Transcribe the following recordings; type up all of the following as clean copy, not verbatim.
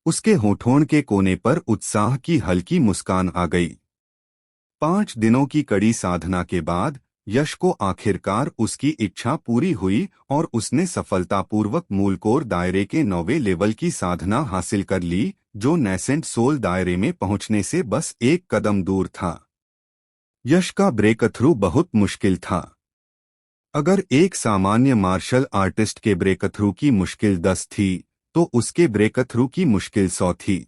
उसके होठों के कोने पर उत्साह की हल्की मुस्कान आ गई। 5 दिनों की कड़ी साधना के बाद यश को आखिरकार उसकी इच्छा पूरी हुई और उसने सफलतापूर्वक मूलकोर दायरे के 9वें लेवल की साधना हासिल कर ली, जो नेसेंट सोल दायरे में पहुंचने से बस एक कदम दूर था। यश का ब्रेक थ्रू बहुत मुश्किल था। अगर एक सामान्य मार्शल आर्टिस्ट के ब्रेक थ्रू की मुश्किल 10 थी, तो उसके ब्रेक थ्रू की मुश्किल 100 थी।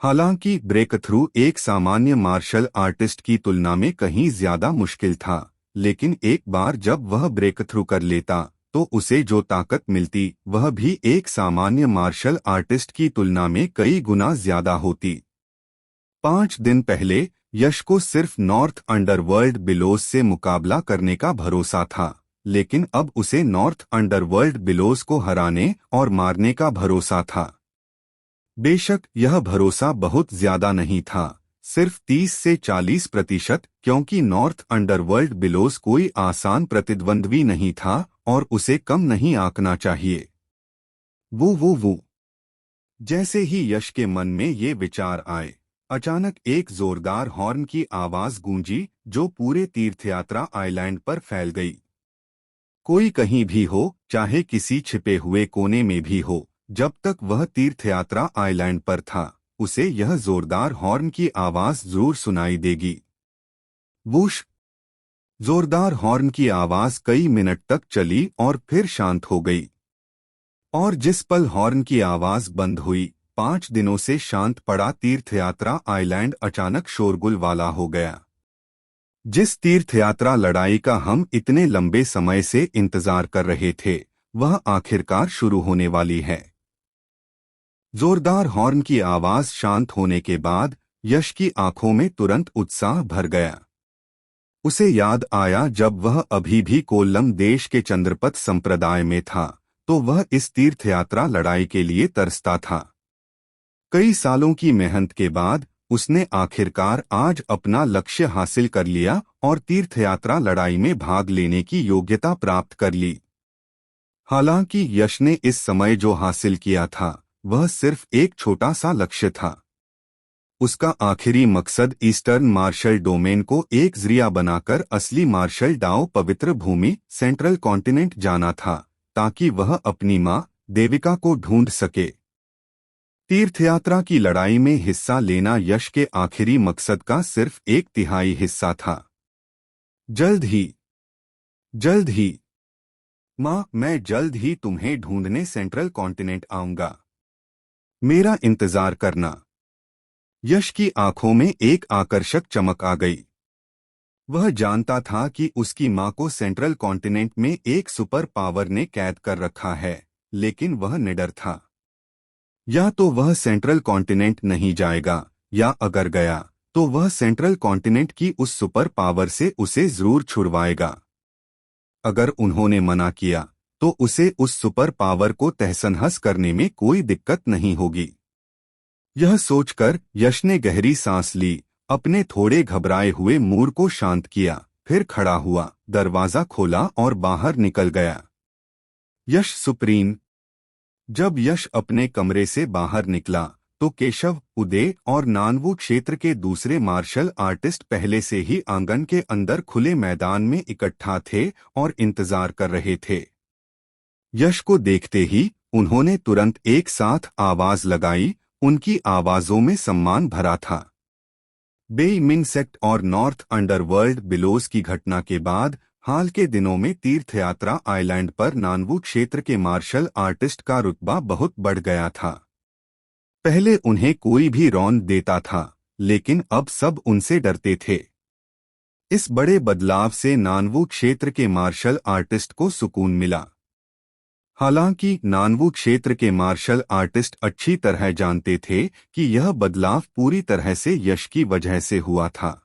हालांकि ब्रेक थ्रू एक सामान्य मार्शल आर्टिस्ट की तुलना में कहीं ज्यादा मुश्किल था, लेकिन एक बार जब वह ब्रेक थ्रू कर लेता तो उसे जो ताकत मिलती वह भी एक सामान्य मार्शल आर्टिस्ट की तुलना में कई गुना ज्यादा होती। 5 दिन पहले यश को सिर्फ नॉर्थ अंडरवर्ल्ड बिलोज से मुकाबला करने का भरोसा था, लेकिन अब उसे नॉर्थ अंडरवर्ल्ड बिलोज को हराने और मारने का भरोसा था। बेशक यह भरोसा बहुत ज्यादा नहीं था, सिर्फ 30 से 40%, क्योंकि नॉर्थ अंडरवर्ल्ड बिलोज कोई आसान प्रतिद्वंद्वी नहीं था और उसे कम नहीं आंकना चाहिए। वो जैसे ही यश के मन में ये विचार आए, अचानक एक जोरदार हॉर्न की आवाज गूंजी जो पूरे तीर्थयात्रा आइलैंड पर फैल गई। कोई कहीं भी हो, चाहे किसी छिपे हुए कोने में भी हो, जब तक वह तीर्थयात्रा आइलैंड पर था, उसे यह जोरदार हॉर्न की आवाज जरूर सुनाई देगी। वूश! जोरदार हॉर्न की आवाज कई मिनट तक चली और फिर शांत हो गई। और जिस पल हॉर्न की आवाज बंद हुई, 5 दिनों से शांत पड़ा तीर्थयात्रा आइलैंड अचानक शोरगुल वाला हो गया। जिस तीर्थयात्रा लड़ाई का हम इतने लंबे समय से इंतजार कर रहे थे, वह आखिरकार शुरू होने वाली है। जोरदार हॉर्न की आवाज शांत होने के बाद यश की आंखों में तुरंत उत्साह भर गया। उसे याद आया जब वह अभी भी कोल्लम देश के चंद्रपत संप्रदाय में था, तो वह इस तीर्थयात्रा लड़ाई के लिए तरसता था। कई सालों की मेहनत के बाद उसने आखिरकार आज अपना लक्ष्य हासिल कर लिया और तीर्थयात्रा लड़ाई में भाग लेने की योग्यता प्राप्त कर ली। हालांकि यश ने इस समय जो हासिल किया था वह सिर्फ एक छोटा सा लक्ष्य था। उसका आखिरी मकसद ईस्टर्न मार्शल डोमेन को एक जरिया बनाकर असली मार्शल डाओ पवित्र भूमि सेंट्रल कॉन्टिनेंट जाना था, ताकि वह अपनी मां देविका को ढूंढ सके। तीर्थयात्रा की लड़ाई में हिस्सा लेना यश के आखिरी मकसद का सिर्फ 1/3 हिस्सा था। जल्द ही मां, मैं जल्द ही तुम्हें ढूंढने सेंट्रल कॉन्टिनेंट आऊंगा। मेरा इंतजार करना। यश की आंखों में एक आकर्षक चमक आ गई। वह जानता था कि उसकी मां को सेंट्रल कॉन्टिनेंट में एक सुपर पावर ने कैद कर रखा है, लेकिन वह निडर था। या तो वह सेंट्रल कॉन्टिनेंट नहीं जाएगा, या अगर गया तो वह सेंट्रल कॉन्टिनेंट की उस सुपर पावर से उसे जरूर छुड़वाएगा। अगर उन्होंने मना किया तो उसे उस सुपर पावर को तहस-नहस करने में कोई दिक्कत नहीं होगी। यह सोचकर यश ने गहरी सांस ली, अपने थोड़े घबराए हुए मूड को शांत किया, फिर खड़ा हुआ, दरवाजा खोला और बाहर निकल गया। यश सुप्रीम। जब यश अपने कमरे से बाहर निकला तो केशव, उदय और नानवू क्षेत्र के दूसरे मार्शल आर्टिस्ट पहले से ही आंगन के अंदर खुले मैदान में इकट्ठा थे और इंतजार कर रहे थे। यश को देखते ही उन्होंने तुरंत एक साथ आवाज लगाई। उनकी आवाजों में सम्मान भरा था। बेई मिंग सेक्ट और नॉर्थ अंडरवर्ल्ड बिलोज की घटना के बाद हाल के दिनों में तीर्थयात्रा आइलैंड पर नानवू क्षेत्र के मार्शल आर्टिस्ट का रुतबा बहुत बढ़ गया था। पहले उन्हें कोई भी रौंद देता था, लेकिन अब सब उनसे डरते थे। इस बड़े बदलाव से नानवू क्षेत्र के मार्शल आर्टिस्ट को सुकून मिला। हालांकि नानवू क्षेत्र के मार्शल आर्टिस्ट अच्छी तरह जानते थे कि यह बदलाव पूरी तरह से यश की वजह से हुआ था।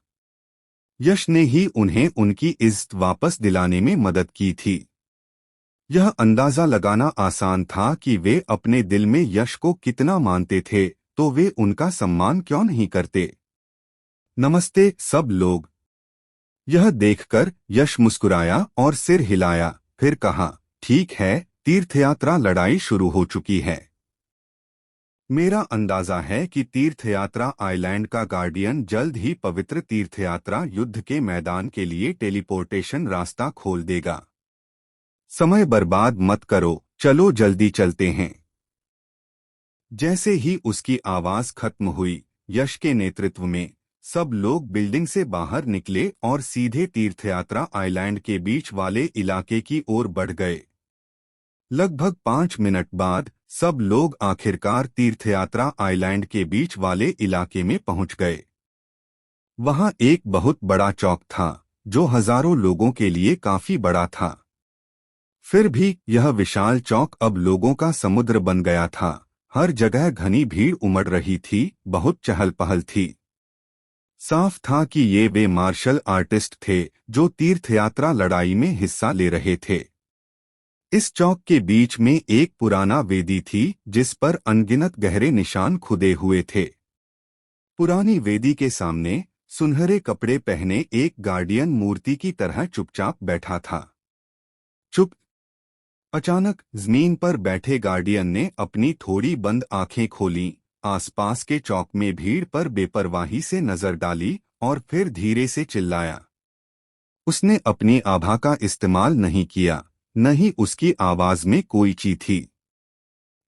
यश ने ही उन्हें उनकी इज्जत वापस दिलाने में मदद की थी। यह अंदाजा लगाना आसान था कि वे अपने दिल में यश को कितना मानते थे, तो वे उनका सम्मान क्यों नहीं करते। नमस्ते सब लोग। यह देखकर यश मुस्कुराया और सिर हिलाया, फिर कहा, ठीक है, तीर्थयात्रा लड़ाई शुरू हो चुकी है। मेरा अंदाजा है कि तीर्थयात्रा आइलैंड का गार्डियन जल्द ही पवित्र तीर्थयात्रा युद्ध के मैदान के लिए टेलीपोर्टेशन रास्ता खोल देगा। समय बर्बाद मत करो, चलो जल्दी चलते हैं। जैसे ही उसकी आवाज खत्म हुई, यश के नेतृत्व में सब लोग बिल्डिंग से बाहर निकले और सीधे तीर्थयात्रा आइलैंड के बीच वाले इलाके की ओर बढ़ गए। लगभग 5 मिनट बाद सब लोग आखिरकार तीर्थयात्रा आइलैंड के बीच वाले इलाके में पहुंच गए। वहां एक बहुत बड़ा चौक था, जो हजारों लोगों के लिए काफी बड़ा था। फिर भी यह विशाल चौक अब लोगों का समुद्र बन गया था। हर जगह घनी भीड़ उमड़ रही थी, बहुत चहल पहल थी। साफ था कि ये वे मार्शल आर्टिस्ट थे जो तीर्थयात्रा लड़ाई में हिस्सा ले रहे थे। इस चौक के बीच में एक पुराना वेदी थी जिस पर अनगिनत गहरे निशान खुदे हुए थे। पुरानी वेदी के सामने सुनहरे कपड़े पहने एक गार्डियन मूर्ति की तरह चुपचाप बैठा था। चुप। अचानक जमीन पर बैठे गार्डियन ने अपनी थोड़ी बंद आंखें खोलीं, आसपास के चौक में भीड़ पर बेपरवाही से नजर डाली और फिर धीरे से चिल्लाया। उसने अपनी आभा का इस्तेमाल नहीं किया, न ही उसकी आवाज में कोई ची थी।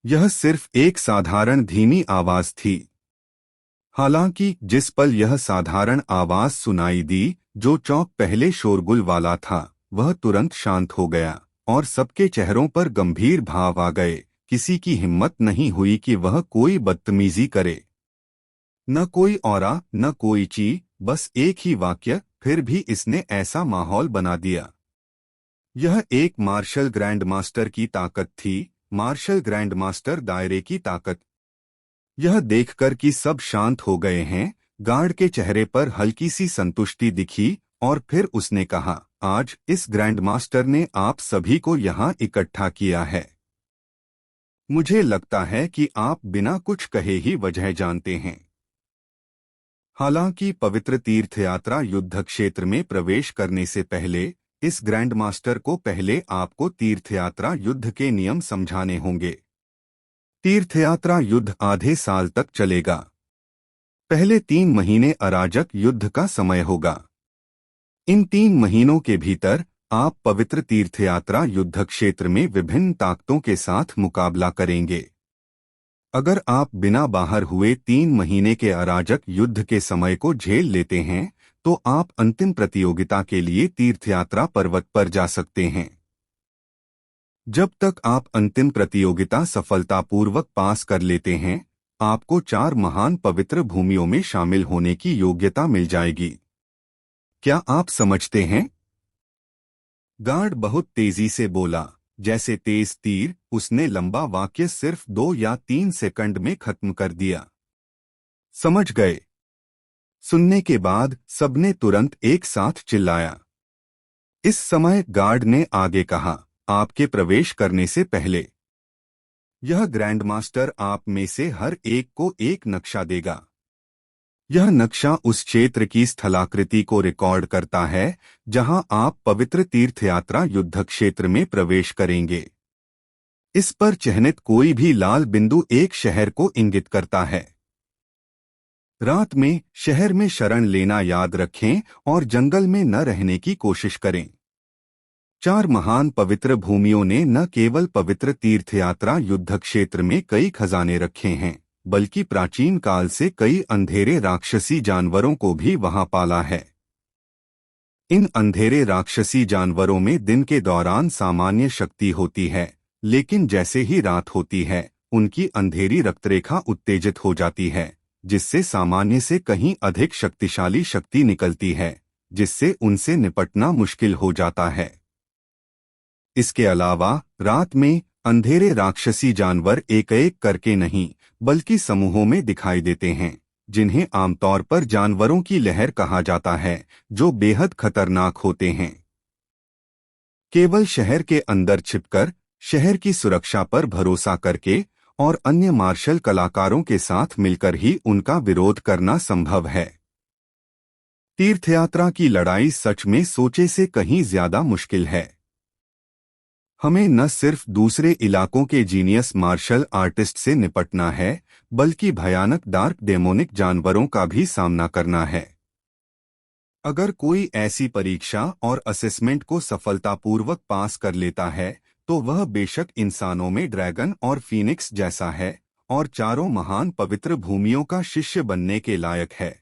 यह सिर्फ एक साधारण धीमी आवाज थी। हालांकि जिस पल यह साधारण आवाज सुनाई दी, जो चौक पहले शोरगुल वाला था, वह तुरंत शांत हो गया और सबके चेहरों पर गंभीर भाव आ गए। किसी की हिम्मत नहीं हुई कि वह कोई बदतमीजी करे। न कोई औरा, न कोई ची, बस एक ही वाक्य, फिर भी इसने ऐसा माहौल बना दिया। यह एक मार्शल ग्रैंड मास्टर की ताकत थी, मार्शल ग्रैंड मास्टर दायरे की ताकत। यह देखकर कि सब शांत हो गए हैं, गार्ड के चेहरे पर हल्की सी संतुष्टि दिखी और फिर उसने कहा, आज इस ग्रैंड मास्टर ने आप सभी को यहाँ इकट्ठा किया है। मुझे लगता है कि आप बिना कुछ कहे ही वजह जानते हैं। हालांकि पवित्र तीर्थयात्रा युद्ध क्षेत्र में प्रवेश करने से पहले इस ग्रैंड मास्टर को पहले आपको तीर्थयात्रा युद्ध के नियम समझाने होंगे। तीर्थयात्रा युद्ध आधे साल तक चलेगा। पहले 3 महीने अराजक युद्ध का समय होगा। इन 3 महीनों के भीतर आप पवित्र तीर्थयात्रा युद्ध क्षेत्र में विभिन्न ताकतों के साथ मुकाबला करेंगे। अगर आप बिना बाहर हुए 3 महीने के अराजक युद्ध के समय को झेल लेते हैं, तो आप अंतिम प्रतियोगिता के लिए तीर्थयात्रा पर्वत पर जा सकते हैं। जब तक आप अंतिम प्रतियोगिता सफलतापूर्वक पास कर लेते हैं, आपको 4 महान पवित्र भूमियों में शामिल होने की योग्यता मिल जाएगी। क्या आप समझते हैं? गार्ड बहुत तेजी से बोला, जैसे तेज तीर। उसने लंबा वाक्य सिर्फ 2 या 3 सेकंड में खत्म कर दिया। समझ गए? सुनने के बाद सबने तुरंत एक साथ चिल्लाया। इस समय गार्ड ने आगे कहा, आपके प्रवेश करने से पहले यह ग्रैंड मास्टर आप में से हर एक को एक नक्शा देगा। यह नक्शा उस क्षेत्र की स्थलाकृति को रिकॉर्ड करता है जहां आप पवित्र तीर्थयात्रा युद्ध क्षेत्र में प्रवेश करेंगे। इस पर चिह्नित कोई भी लाल बिंदु एक शहर को इंगित करता है। रात में शहर में शरण लेना याद रखें और जंगल में न रहने की कोशिश करें। 4 महान पवित्र भूमियों ने न केवल पवित्र तीर्थयात्रा युद्ध क्षेत्र में कई खजाने रखे हैं, बल्कि प्राचीन काल से कई अंधेरे राक्षसी जानवरों को भी वहां पाला है। इन अंधेरे राक्षसी जानवरों में दिन के दौरान सामान्य शक्ति होती है, लेकिन जैसे ही रात होती है, उनकी अंधेरी रक्तरेखा उत्तेजित हो जाती है, जिससे सामान्य से कहीं अधिक शक्तिशाली शक्ति निकलती है, जिससे उनसे निपटना मुश्किल हो जाता है। इसके अलावा रात में अंधेरे राक्षसी जानवर एक एक करके नहीं, बल्कि समूहों में दिखाई देते हैं, जिन्हें आमतौर पर जानवरों की लहर कहा जाता है, जो बेहद खतरनाक होते हैं। केवल शहर के अंदर छिपकर, शहर की सुरक्षा पर भरोसा करके और अन्य मार्शल कलाकारों के साथ मिलकर ही उनका विरोध करना संभव है। तीर्थयात्रा की लड़ाई सच में सोचे से कहीं ज्यादा मुश्किल है। हमें न सिर्फ दूसरे इलाकों के जीनियस मार्शल आर्टिस्ट से निपटना है, बल्कि भयानक डार्क डेमोनिक जानवरों का भी सामना करना है। अगर कोई ऐसी परीक्षा और असेसमेंट को सफलतापूर्वक पास कर लेता है तो वह बेशक इंसानों में ड्रैगन और फीनिक्स जैसा है और चारों महान पवित्र भूमियों का शिष्य बनने के लायक है।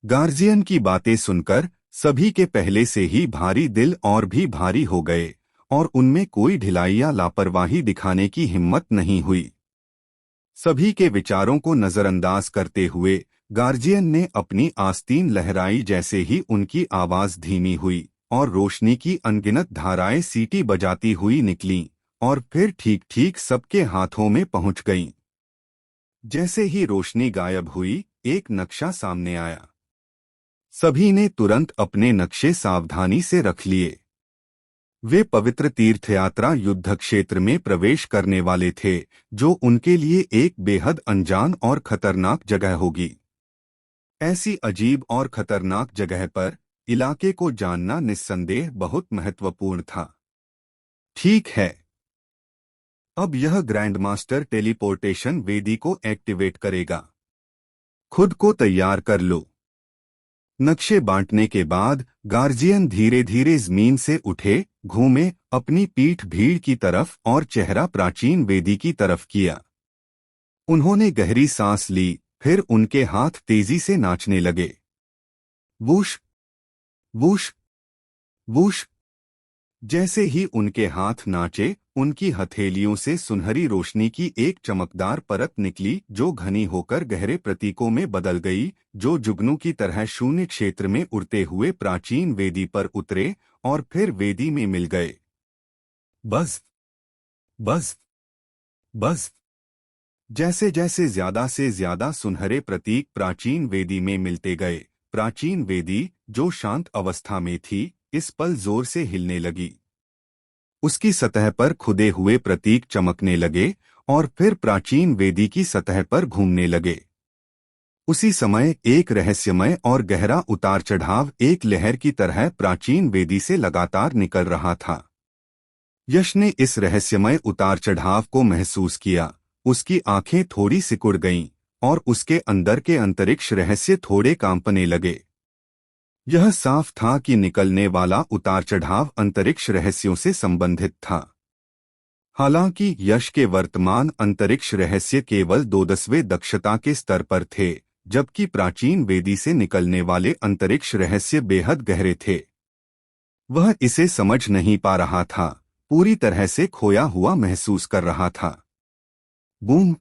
गार्जियन की बातें सुनकर सभी के पहले से ही भारी दिल और भी भारी हो गए और उनमें कोई ढिलाई या लापरवाही दिखाने की हिम्मत नहीं हुई। सभी के विचारों को नजरअंदाज करते हुए गार्जियन ने अपनी आस्तीन लहराई। जैसे ही उनकी आवाज धीमी हुई और रोशनी की अनगिनत धाराएं सीटी बजाती हुई निकलीं और फिर ठीक ठीक सबके हाथों में पहुंच गईं। जैसे ही रोशनी गायब हुई, एक नक्शा सामने आया। सभी ने तुरंत अपने नक्शे सावधानी से रख लिए। वे पवित्र तीर्थयात्रा युद्ध क्षेत्र में प्रवेश करने वाले थे, जो उनके लिए एक बेहद अनजान और खतरनाक जगह होगी। ऐसी अजीब और खतरनाक जगह पर इलाके को जानना निस्संदेह बहुत महत्वपूर्ण था। ठीक है, अब यह ग्रैंडमास्टर टेलीपोर्टेशन वेदी को एक्टिवेट करेगा। खुद को तैयार कर लो। नक्शे बांटने के बाद गार्जियन धीरे धीरे जमीन से उठे, घूमे, अपनी पीठ भीड़ की तरफ और चेहरा प्राचीन वेदी की तरफ किया। उन्होंने गहरी सांस ली, फिर उनके हाथ तेजी से नाचने लगे। Whoosh whoosh whoosh. जैसे ही उनके हाथ नाचे, उनकी हथेलियों से सुनहरी रोशनी की एक चमकदार परत निकली जो घनी होकर गहरे प्रतीकों में बदल गई, जो जुगनू की तरह शून्य क्षेत्र में उड़ते हुए प्राचीन वेदी पर उतरे और फिर वेदी में मिल गए। बस बस बस। जैसे जैसे ज्यादा से ज्यादा सुनहरे प्रतीक प्राचीन वेदी में मिलते गए, प्राचीन वेदी, जो शांत अवस्था में थी, इस पल जोर से हिलने लगी। उसकी सतह पर खुदे हुए प्रतीक चमकने लगे और फिर प्राचीन वेदी की सतह पर घूमने लगे। उसी समय एक रहस्यमय और गहरा उतार चढ़ाव एक लहर की तरह प्राचीन वेदी से लगातार निकल रहा था। यश ने इस रहस्यमय उतार चढ़ाव को महसूस किया। उसकी आंखें थोड़ी सिकुड़ गईं और उसके अंदर के अंतरिक्ष रहस्य थोड़े कांपने लगे। यह साफ था कि निकलने वाला उतार चढ़ाव अंतरिक्ष रहस्यों से संबंधित था। हालांकि यश के वर्तमान अंतरिक्ष रहस्य केवल 2/10वें दक्षता के स्तर पर थे, जबकि प्राचीन वेदी से निकलने वाले अंतरिक्ष रहस्य बेहद गहरे थे। वह इसे समझ नहीं पा रहा था, पूरी तरह से खोया हुआ महसूस कर रहा था। बूम!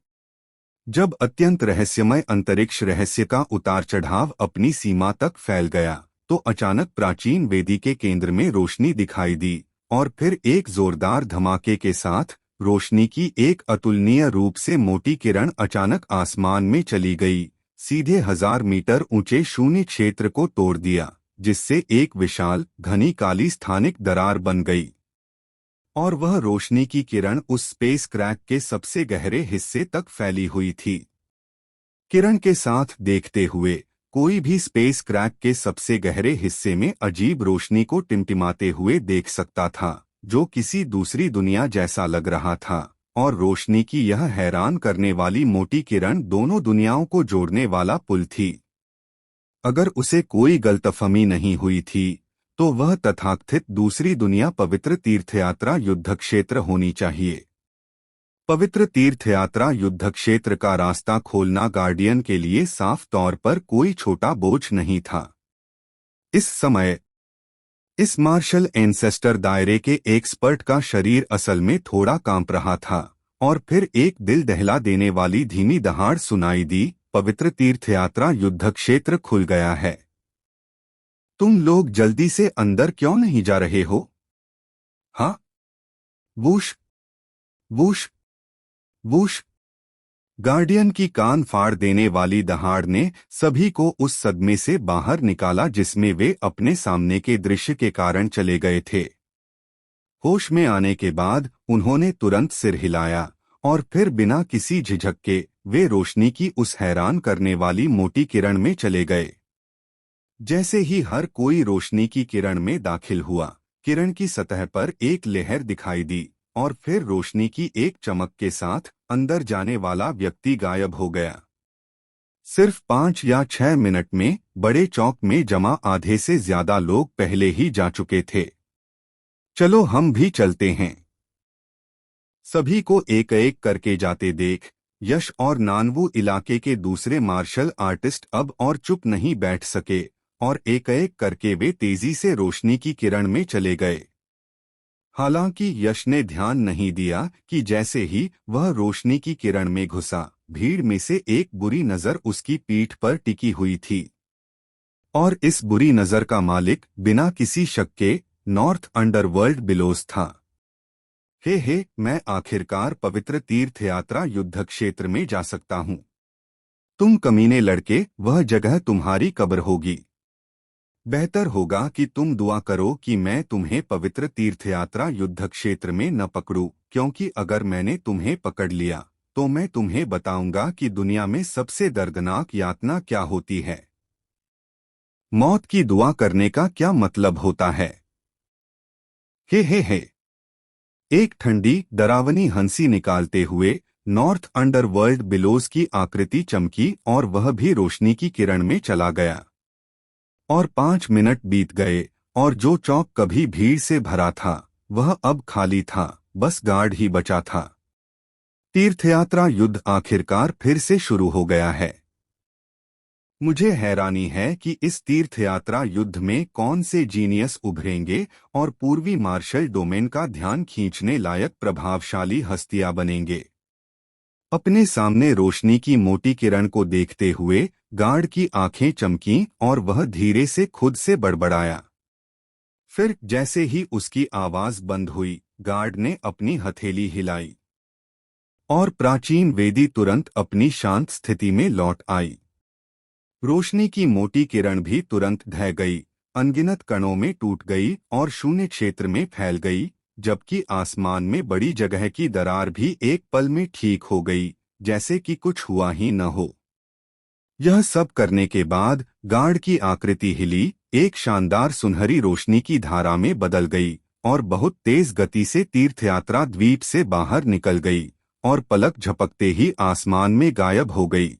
जब अत्यंत रहस्यमय अंतरिक्ष रहस्य का उतार चढ़ाव अपनी सीमा तक फैल गया, तो अचानक प्राचीन वेदी के केंद्र में रोशनी दिखाई दी और फिर एक जोरदार धमाके के साथ रोशनी की एक अतुलनीय रूप से मोटी किरण अचानक आसमान में चली गई, सीधे 1000 मीटर ऊंचे शून्य क्षेत्र को तोड़ दिया, जिससे एक विशाल घनी काली स्थानिक दरार बन गई। और वह रोशनी की किरण उस स्पेस क्रैक के सबसे गहरे हिस्से तक फैली हुई थी। किरण के साथ देखते हुए कोई भी स्पेस क्रैक के सबसे गहरे हिस्से में अजीब रोशनी को टिमटिमाते हुए देख सकता था, जो किसी दूसरी दुनिया जैसा लग रहा था। और रोशनी की यह हैरान करने वाली मोटी किरण दोनों दुनियाओं को जोड़ने वाला पुल थी। अगर उसे कोई गलतफहमी नहीं हुई थी तो वह तथाकथित दूसरी दुनिया पवित्र तीर्थयात्रा युद्ध क्षेत्र होनी चाहिए। पवित्र तीर्थयात्रा युद्ध क्षेत्र का रास्ता खोलना गार्डियन के लिए साफ तौर पर कोई छोटा बोझ नहीं था। इस समय इस मार्शल एंसेस्टर दायरे के एक्सपर्ट का शरीर असल में थोड़ा कांप रहा था और फिर एक दिल दहला देने वाली धीमी दहाड़ सुनाई दी, पवित्र तीर्थयात्रा युद्ध क्षेत्र खुल गया है। तुम लोग जल्दी से अंदर क्यों नहीं जा रहे हो? हाँ? Whoosh whoosh whoosh. गार्डियन की कान फाड़ देने वाली दहाड़ ने सभी को उस सदमे से बाहर निकाला जिसमें वे अपने सामने के दृश्य के कारण चले गए थे। होश में आने के बाद उन्होंने तुरंत सिर हिलाया और फिर बिना किसी झिझक के वे रोशनी की उस हैरान करने वाली मोटी किरण में चले गए। जैसे ही हर कोई रोशनी की किरण में दाखिल हुआ, किरण की सतह पर एक लहर दिखाई दी और फिर रोशनी की एक चमक के साथ अंदर जाने वाला व्यक्ति गायब हो गया। सिर्फ 5 या 6 मिनट में बड़े चौक में जमा आधे से ज्यादा लोग पहले ही जा चुके थे। चलो हम भी चलते हैं। सभी को एक एक करके जाते देख यश और नानवू इलाके के दूसरे मार्शल आर्टिस्ट अब और चुप नहीं बैठ सके और एक एक करके वे तेजी से रोशनी की किरण में चले गए। हालांकि यश ने ध्यान नहीं दिया कि जैसे ही वह रोशनी की किरण में घुसा, भीड़ में से एक बुरी नजर उसकी पीठ पर टिकी हुई थी। और इस बुरी नजर का मालिक बिना किसी शक के नॉर्थ अंडरवर्ल्ड बिलोज था। हे, मैं आखिरकार पवित्र तीर्थ यात्रा युद्ध क्षेत्र में जा सकता हूँ। तुम कमीने लड़के, वह जगह तुम्हारी कब्र होगी। बेहतर होगा कि तुम दुआ करो कि मैं तुम्हें पवित्र तीर्थयात्रा युद्ध क्षेत्र में न पकड़ूं, क्योंकि अगर मैंने तुम्हें पकड़ लिया तो मैं तुम्हें बताऊंगा कि दुनिया में सबसे दर्दनाक यातना क्या होती है। मौत की दुआ करने का क्या मतलब होता है? हे। एक ठंडी डरावनी हंसी निकालते हुए नॉर्थ अंडरवर्ल्ड बिलोज की आकृति चमकी और वह भी रोशनी की किरण में चला गया। और 5 मिनट बीत गए और जो चौक कभी भीड़ से भरा था वह अब खाली था, बस गार्ड ही बचा था। तीर्थयात्रा युद्ध आखिरकार फिर से शुरू हो गया है। मुझे हैरानी है कि इस तीर्थयात्रा युद्ध में कौन से जीनियस उभरेंगे और पूर्वी मार्शल डोमेन का ध्यान खींचने लायक प्रभावशाली हस्तियां बनेंगे। अपने सामने रोशनी की मोटी किरण को देखते हुए गार्ड की आंखें चमकीं और वह धीरे से खुद से बड़बड़ाया। फिर जैसे ही उसकी आवाज बंद हुई, गार्ड ने अपनी हथेली हिलाई और प्राचीन वेदी तुरंत अपनी शांत स्थिति में लौट आई। रोशनी की मोटी किरण भी तुरंत ढह गई, अनगिनत कणों में टूट गई और शून्य क्षेत्र में फैल गई, जबकि आसमान में बड़ी जगह की दरार भी एक पल में ठीक हो गई, जैसे कि कुछ हुआ ही न हो। यह सब करने के बाद गार्ड की आकृति हिली, एक शानदार सुनहरी रोशनी की धारा में बदल गई और बहुत तेज गति से तीर्थयात्रा द्वीप से बाहर निकल गई और पलक झपकते ही आसमान में गायब हो गई।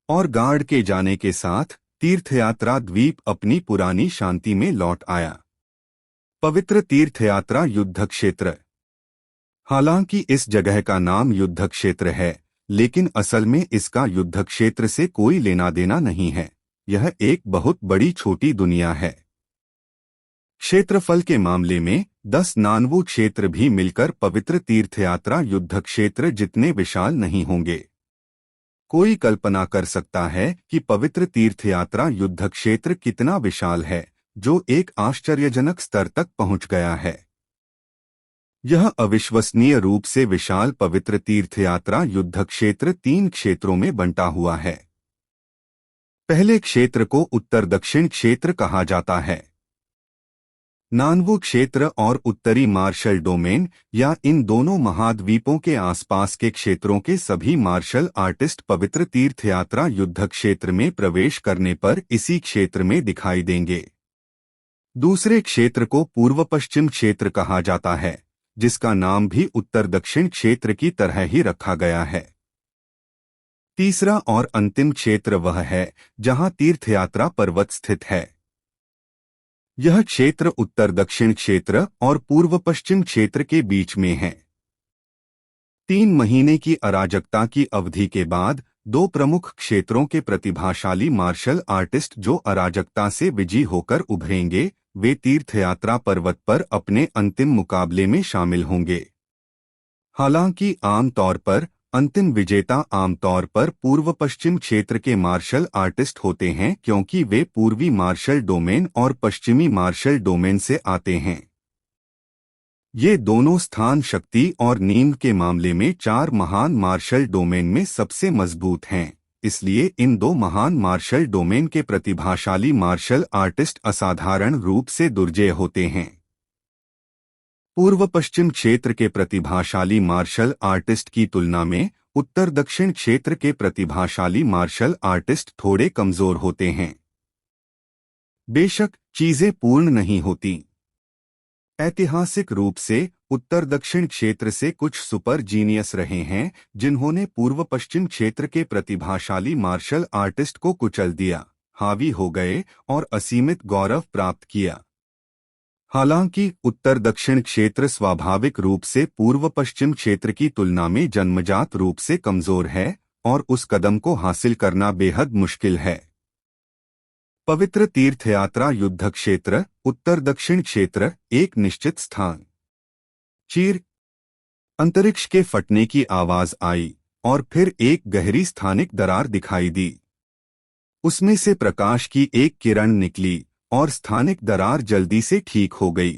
और गार्ड के जाने के साथ तीर्थयात्रा द्वीप अपनी पुरानी शांति में लौट आया। पवित्र तीर्थयात्रा युद्ध क्षेत्र। हालांकि इस जगह का नाम युद्ध क्षेत्र है, लेकिन असल में इसका युद्ध क्षेत्र से कोई लेना देना नहीं है। यह एक बहुत बड़ी छोटी दुनिया है। क्षेत्रफल के मामले में 10 नानवू क्षेत्र भी मिलकर पवित्र तीर्थयात्रा युद्ध क्षेत्र जितने विशाल नहीं होंगे। कोई कल्पना कर सकता है कि पवित्र तीर्थयात्रा युद्ध क्षेत्र कितना विशाल है, जो एक आश्चर्यजनक स्तर तक पहुंच गया है। यह अविश्वसनीय रूप से विशाल पवित्र तीर्थयात्रा युद्ध क्षेत्र 3 क्षेत्रों में बंटा हुआ है। पहले क्षेत्र को उत्तर दक्षिण क्षेत्र कहा जाता है। नानवू क्षेत्र और उत्तरी मार्शल डोमेन या इन दोनों महाद्वीपों के आसपास के क्षेत्रों के सभी मार्शल आर्टिस्ट पवित्र तीर्थयात्रा युद्ध क्षेत्र में प्रवेश करने पर इसी क्षेत्र में दिखाई देंगे। दूसरे क्षेत्र को पूर्व पश्चिम क्षेत्र कहा जाता है, जिसका नाम भी उत्तर दक्षिण क्षेत्र की तरह ही रखा गया है। तीसरा और अंतिम क्षेत्र वह है जहां तीर्थयात्रा पर्वत स्थित है। यह क्षेत्र उत्तर दक्षिण क्षेत्र और पूर्व पश्चिम क्षेत्र के बीच में है। 3 महीने की अराजकता की अवधि के बाद 2 प्रमुख क्षेत्रों के प्रतिभाशाली मार्शल आर्टिस्ट जो अराजकता से विजयी होकर उभरेंगे, वे तीर्थयात्रा पर्वत पर अपने अंतिम मुकाबले में शामिल होंगे। हालांकि आमतौर पर अंतिम विजेता आमतौर पर पूर्व पश्चिम क्षेत्र के मार्शल आर्टिस्ट होते हैं, क्योंकि वे पूर्वी मार्शल डोमेन और पश्चिमी मार्शल डोमेन से आते हैं। ये दोनों स्थान शक्ति और नींव के मामले में 4 महान मार्शल डोमेन में सबसे मजबूत हैं, इसलिए इन 2 महान मार्शल डोमेन के प्रतिभाशाली मार्शल आर्टिस्ट असाधारण रूप से दुर्जेय होते हैं। पूर्व पश्चिम क्षेत्र के प्रतिभाशाली मार्शल आर्टिस्ट की तुलना में उत्तर दक्षिण क्षेत्र के प्रतिभाशाली मार्शल आर्टिस्ट थोड़े कमजोर होते हैं। बेशक चीजें पूर्ण नहीं होती। ऐतिहासिक रूप से उत्तर दक्षिण क्षेत्र से कुछ सुपर जीनियस रहे हैं जिन्होंने पूर्व पश्चिम क्षेत्र के प्रतिभाशाली मार्शल आर्टिस्ट को कुचल दिया, हावी हो गए और असीमित गौरव प्राप्त किया। हालांकि उत्तर दक्षिण क्षेत्र स्वाभाविक रूप से पूर्व पश्चिम क्षेत्र की तुलना में जन्मजात रूप से कमजोर है और उस कदम को हासिल करना बेहद मुश्किल है। पवित्र तीर्थयात्रा युद्ध क्षेत्र उत्तर दक्षिण क्षेत्र एक निश्चित स्थान। चीर अंतरिक्ष के फटने की आवाज आई और फिर एक गहरी स्थानिक दरार दिखाई दी। उसमें से प्रकाश की एक किरण निकली और स्थानिक दरार जल्दी से ठीक हो गई।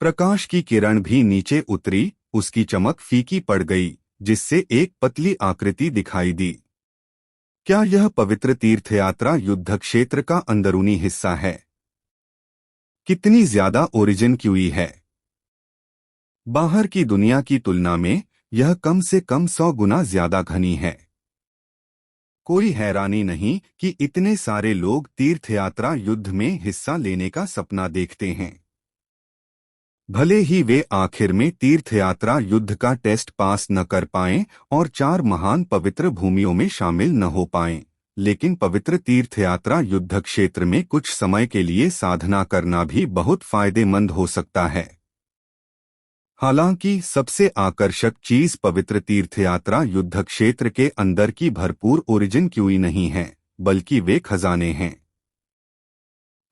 प्रकाश की किरण भी नीचे उतरी, उसकी चमक फीकी पड़ गई जिससे एक पतली आकृति दिखाई दी। क्या यह पवित्र तीर्थयात्रा युद्ध क्षेत्र का अंदरूनी हिस्सा है? कितनी ज्यादा ओरिजिन क्यूई है? बाहर की दुनिया की तुलना में यह कम से कम 100 गुना ज्यादा घनी है। कोई हैरानी नहीं कि इतने सारे लोग तीर्थयात्रा युद्ध में हिस्सा लेने का सपना देखते हैं। भले ही वे आखिर में तीर्थयात्रा युद्ध का टेस्ट पास न कर पाएं और 4 महान पवित्र भूमियों में शामिल न हो पाएं, लेकिन पवित्र तीर्थयात्रा युद्ध क्षेत्र में कुछ समय के लिए साधना करना भी बहुत फायदेमंद हो सकता है। हालांकि सबसे आकर्षक चीज पवित्र तीर्थयात्रा युद्ध क्षेत्र के अंदर की भरपूर ओरिजिन क्यूई नहीं है, बल्कि वे खजाने हैं।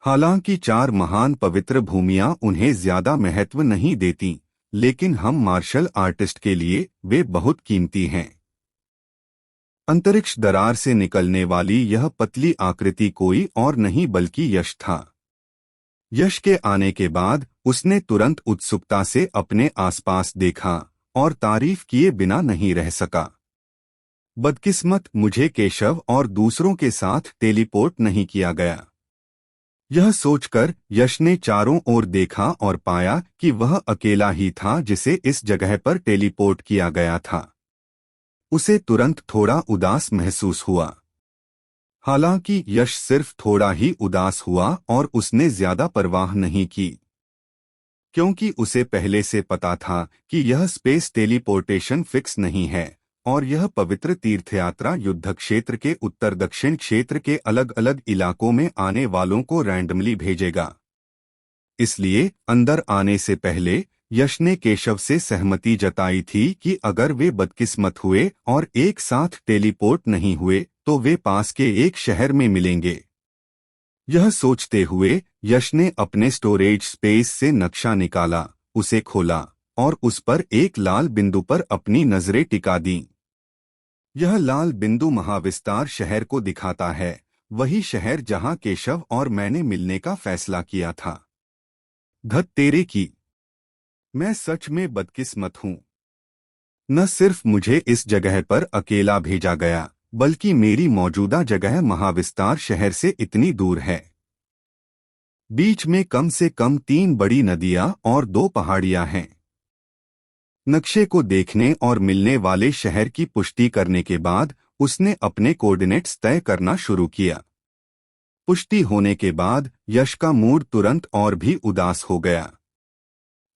हालांकि 4 महान पवित्र भूमियां उन्हें ज्यादा महत्व नहीं देती, लेकिन हम मार्शल आर्टिस्ट के लिए वे बहुत कीमती हैं। अंतरिक्ष दरार से निकलने वाली यह पतली आकृति कोई और नहीं बल्कि यश था। यश के आने के बाद उसने तुरंत उत्सुकता से अपने आसपास देखा और तारीफ किए बिना नहीं रह सका। बदकिस्मत, मुझे केशव और दूसरों के साथ टेलीपोर्ट नहीं किया गया। यह सोचकर यश ने चारों ओर देखा और पाया कि वह अकेला ही था जिसे इस जगह पर टेलीपोर्ट किया गया था। उसे तुरंत थोड़ा उदास महसूस हुआ। हालांकि यश सिर्फ थोड़ा ही उदास हुआ और उसने ज्यादा परवाह नहीं की, क्योंकि उसे पहले से पता था कि यह स्पेस टेलीपोर्टेशन फिक्स नहीं है और यह पवित्र तीर्थयात्रा युद्ध क्षेत्र के उत्तर दक्षिण क्षेत्र के अलग अलग इलाकों में आने वालों को रैंडमली भेजेगा। इसलिए अंदर आने से पहले यश ने केशव से सहमति जताई थी कि अगर वे बदकिस्मत हुए और एक साथ टेलीपोर्ट नहीं हुए तो वे पास के एक शहर में मिलेंगे। यह सोचते हुए यश ने अपने स्टोरेज स्पेस से नक्शा निकाला, उसे खोला और उस पर एक लाल बिंदु पर अपनी नजरें टिका दीं। यह लाल बिंदु महाविस्तार शहर को दिखाता है, वही शहर जहां केशव और मैंने मिलने का फैसला किया था। धत तेरे की, मैं सच में बदकिस्मत हूं। न सिर्फ मुझे इस जगह पर अकेला भेजा गया, बल्कि मेरी मौजूदा जगह महाविस्तार शहर से इतनी दूर है। बीच में कम से कम 3 बड़ी नदियां और 2 पहाड़ियां हैं। नक्शे को देखने और मिलने वाले शहर की पुष्टि करने के बाद उसने अपने कोऑर्डिनेट्स तय करना शुरू किया। पुष्टि होने के बाद यश का मूड तुरंत और भी उदास हो गया।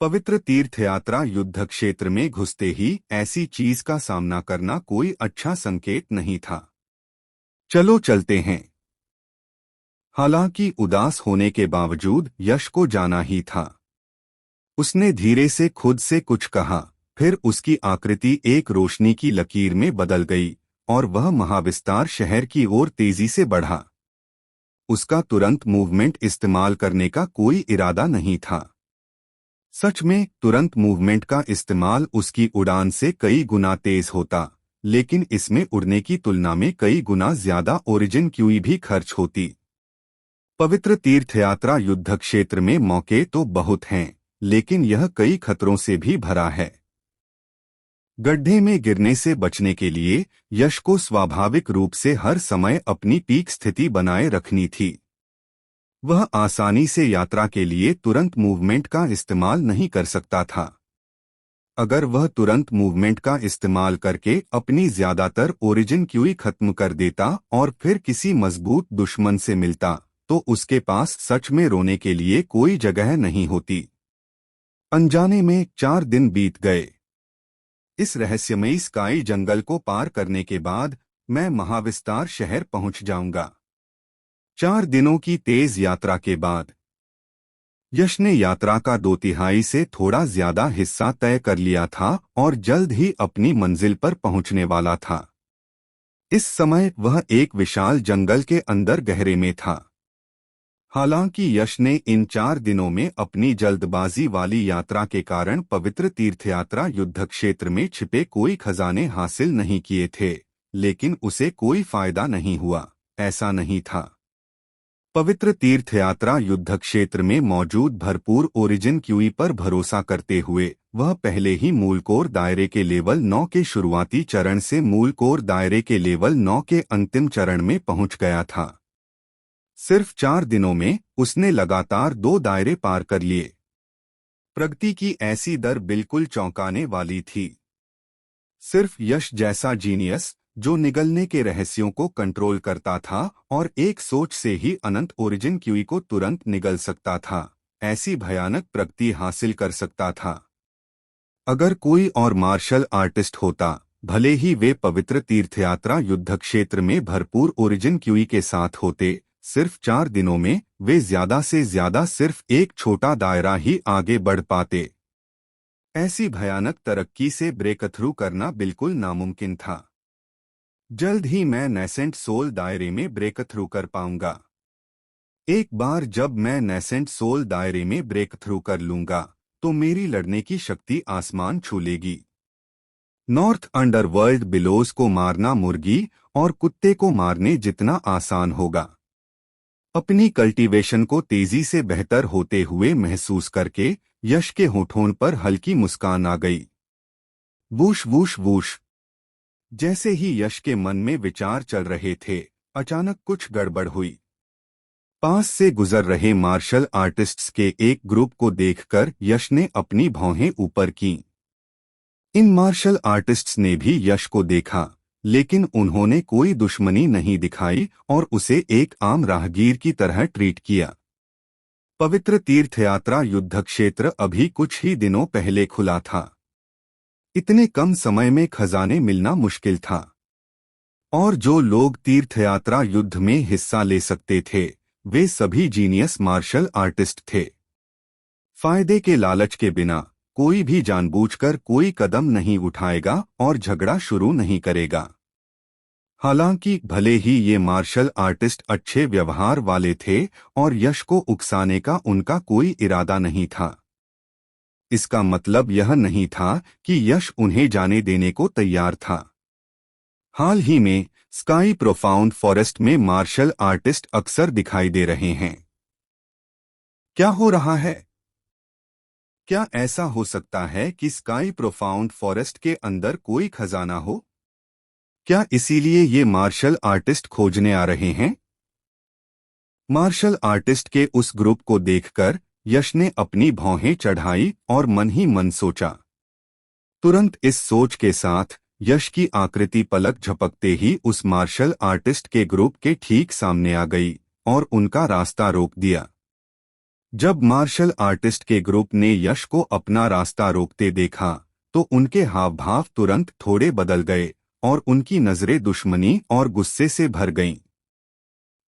पवित्र तीर्थयात्रा युद्ध क्षेत्र में घुसते ही ऐसी चीज का सामना करना कोई अच्छा संकेत नहीं था। चलो चलते हैं। हालांकि उदास होने के बावजूद यश को जाना ही था। उसने धीरे से खुद से कुछ कहा, फिर उसकी आकृति एक रोशनी की लकीर में बदल गई और वह महाविस्तार शहर की ओर तेजी से बढ़ा। उसका तुरंत मूवमेंट इस्तेमाल करने का कोई इरादा नहीं था। सच में तुरंत मूवमेंट का इस्तेमाल उसकी उड़ान से कई गुना तेज होता, लेकिन इसमें उड़ने की तुलना में कई गुना ज्यादा ओरिजिन क्यूई भी खर्च होती। पवित्र तीर्थयात्रा युद्ध क्षेत्र में मौके तो बहुत हैं, लेकिन यह कई खतरों से भी भरा है। गड्ढे में गिरने से बचने के लिए यश को स्वाभाविक रूप से हर समय अपनी पीक स्थिति बनाए रखनी थी। वह आसानी से यात्रा के लिए तुरंत मूवमेंट का इस्तेमाल नहीं कर सकता था। अगर वह तुरंत मूवमेंट का इस्तेमाल करके अपनी ज्यादातर ओरिजिन क्यूई खत्म कर देता और फिर किसी मजबूत दुश्मन से मिलता, तो उसके पास सच में रोने के लिए कोई जगह नहीं होती। अनजाने में 4 दिन बीत गए। इस रहस्यमयी स्काई जंगल को पार करने के बाद मैं महाविस्तार शहर पहुंच जाऊंगा। 4 दिनों की तेज यात्रा के बाद यश ने यात्रा का 2/3 से थोड़ा ज्यादा हिस्सा तय कर लिया था और जल्द ही अपनी मंजिल पर पहुंचने वाला था। इस समय वह एक विशाल जंगल के अंदर गहरे में था। हालांकि यश ने इन 4 दिनों में अपनी जल्दबाजी वाली यात्रा के कारण पवित्र तीर्थयात्रा युद्ध क्षेत्र में छिपे कोई खजाने हासिल नहीं किए थे, लेकिन उसे कोई फायदा नहीं हुआ। ऐसा नहीं था। पवित्र तीर्थयात्रा युद्ध क्षेत्र में मौजूद भरपूर ओरिजिन क्यूई पर भरोसा करते हुए वह पहले ही मूल कोर दायरे के लेवल 9 के शुरुआती चरण से मूल कोर दायरे के लेवल 9 के अंतिम चरण में पहुंच गया था। सिर्फ 4 दिनों में उसने लगातार 2 दायरे पार कर लिए। प्रगति की ऐसी दर बिल्कुल चौंकाने वाली थी। सिर्फ यश जैसा जीनियस जो निगलने के रहस्यों को कंट्रोल करता था और एक सोच से ही अनंत ओरिजिन क्यूई को तुरंत निगल सकता था, ऐसी भयानक प्रगति हासिल कर सकता था। अगर कोई और मार्शल आर्टिस्ट होता, भले ही वे पवित्र तीर्थयात्रा युद्ध क्षेत्र में भरपूर ओरिजिन क्यूई के साथ होते, सिर्फ 4 दिनों में वे ज्यादा से ज्यादा सिर्फ एक छोटा दायरा ही आगे बढ़ पाते। ऐसी भयानक तरक्की से ब्रेक थ्रू करना बिल्कुल नामुमकिन था। जल्द ही मैं नेसेंट सोल दायरे में ब्रेक थ्रू कर पाऊंगा। एक बार जब मैं नेसेंट सोल दायरे में ब्रेक थ्रू कर लूंगा तो मेरी लड़ने की शक्ति आसमान छू लेगी। नॉर्थ अंडरवर्ल्ड बिलोज को मारना मुर्गी और कुत्ते को मारने जितना आसान होगा। अपनी कल्टीवेशन को तेजी से बेहतर होते हुए महसूस करके यश के होठों पर हल्की मुस्कान आ गई। Whoosh whoosh whoosh. जैसे ही यश के मन में विचार चल रहे थे, अचानक कुछ गड़बड़ हुई। पास से गुजर रहे मार्शल आर्टिस्ट्स के एक ग्रुप को देखकर यश ने अपनी भौहें ऊपर कीं। इन मार्शल आर्टिस्ट्स ने भी यश को देखा, लेकिन उन्होंने कोई दुश्मनी नहीं दिखाई और उसे एक आम राहगीर की तरह ट्रीट किया। पवित्र तीर्थयात्रा युद्ध क्षेत्र अभी कुछ ही दिनों पहले खुला था। इतने कम समय में खजाने मिलना मुश्किल था, और जो लोग तीर्थयात्रा युद्ध में हिस्सा ले सकते थे वे सभी जीनियस मार्शल आर्टिस्ट थे। फायदे के लालच के बिना कोई भी जानबूझकर कोई कदम नहीं उठाएगा और झगड़ा शुरू नहीं करेगा। हालांकि भले ही ये मार्शल आर्टिस्ट अच्छे व्यवहार वाले थे और यश को उकसाने का उनका कोई इरादा नहीं था, इसका मतलब यह नहीं था कि यश उन्हें जाने देने को तैयार था। हाल ही में स्काई प्रोफाउंड फॉरेस्ट में मार्शल आर्टिस्ट अक्सर दिखाई दे रहे हैं। क्या हो रहा है? क्या ऐसा हो सकता है कि स्काई प्रोफाउंड फॉरेस्ट के अंदर कोई खजाना हो? क्या इसीलिए ये मार्शल आर्टिस्ट खोजने आ रहे हैं? मार्शल आर्टिस्ट के उस ग्रुप को देखकर यश ने अपनी भौहें चढ़ाई और मन ही मन सोचा। तुरंत इस सोच के साथ यश की आकृति पलक झपकते ही उस मार्शल आर्टिस्ट के ग्रुप के ठीक सामने आ गई और उनका रास्ता रोक दिया। जब मार्शल आर्टिस्ट के ग्रुप ने यश को अपना रास्ता रोकते देखा तो उनके हाव भाव तुरंत थोड़े बदल गए और उनकी नजरें दुश्मनी और गुस्से से भर गईं।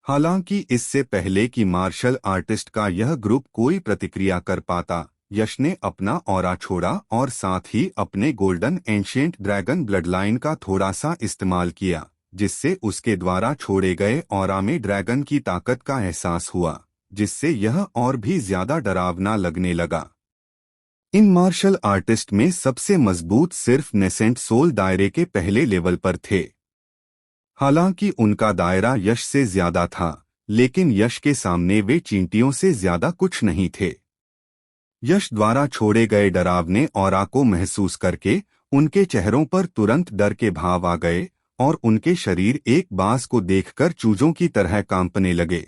हालांकि इससे पहले कि मार्शल आर्टिस्ट का यह ग्रुप कोई प्रतिक्रिया कर पाता, यश ने अपना ऑरा छोड़ा और साथ ही अपने गोल्डन एंशिएंट ड्रैगन ब्लडलाइन का थोड़ा सा इस्तेमाल किया, जिससे उसके द्वारा छोड़े गए ऑरा में ड्रैगन की ताकत का एहसास हुआ, जिससे यह और भी ज्यादा डरावना लगने लगा। इन मार्शल आर्टिस्ट में सबसे मजबूत सिर्फ नेसेंट सोल दायरे के पहले लेवल पर थे। हालांकि उनका दायरा यश से ज्यादा था, लेकिन यश के सामने वे चींटियों से ज्यादा कुछ नहीं थे। यश द्वारा छोड़े गए डरावने ऑरा को महसूस करके उनके चेहरों पर तुरंत डर के भाव आ गए और उनके शरीर एक बांस को देखकर चूजों की तरह कांपने लगे।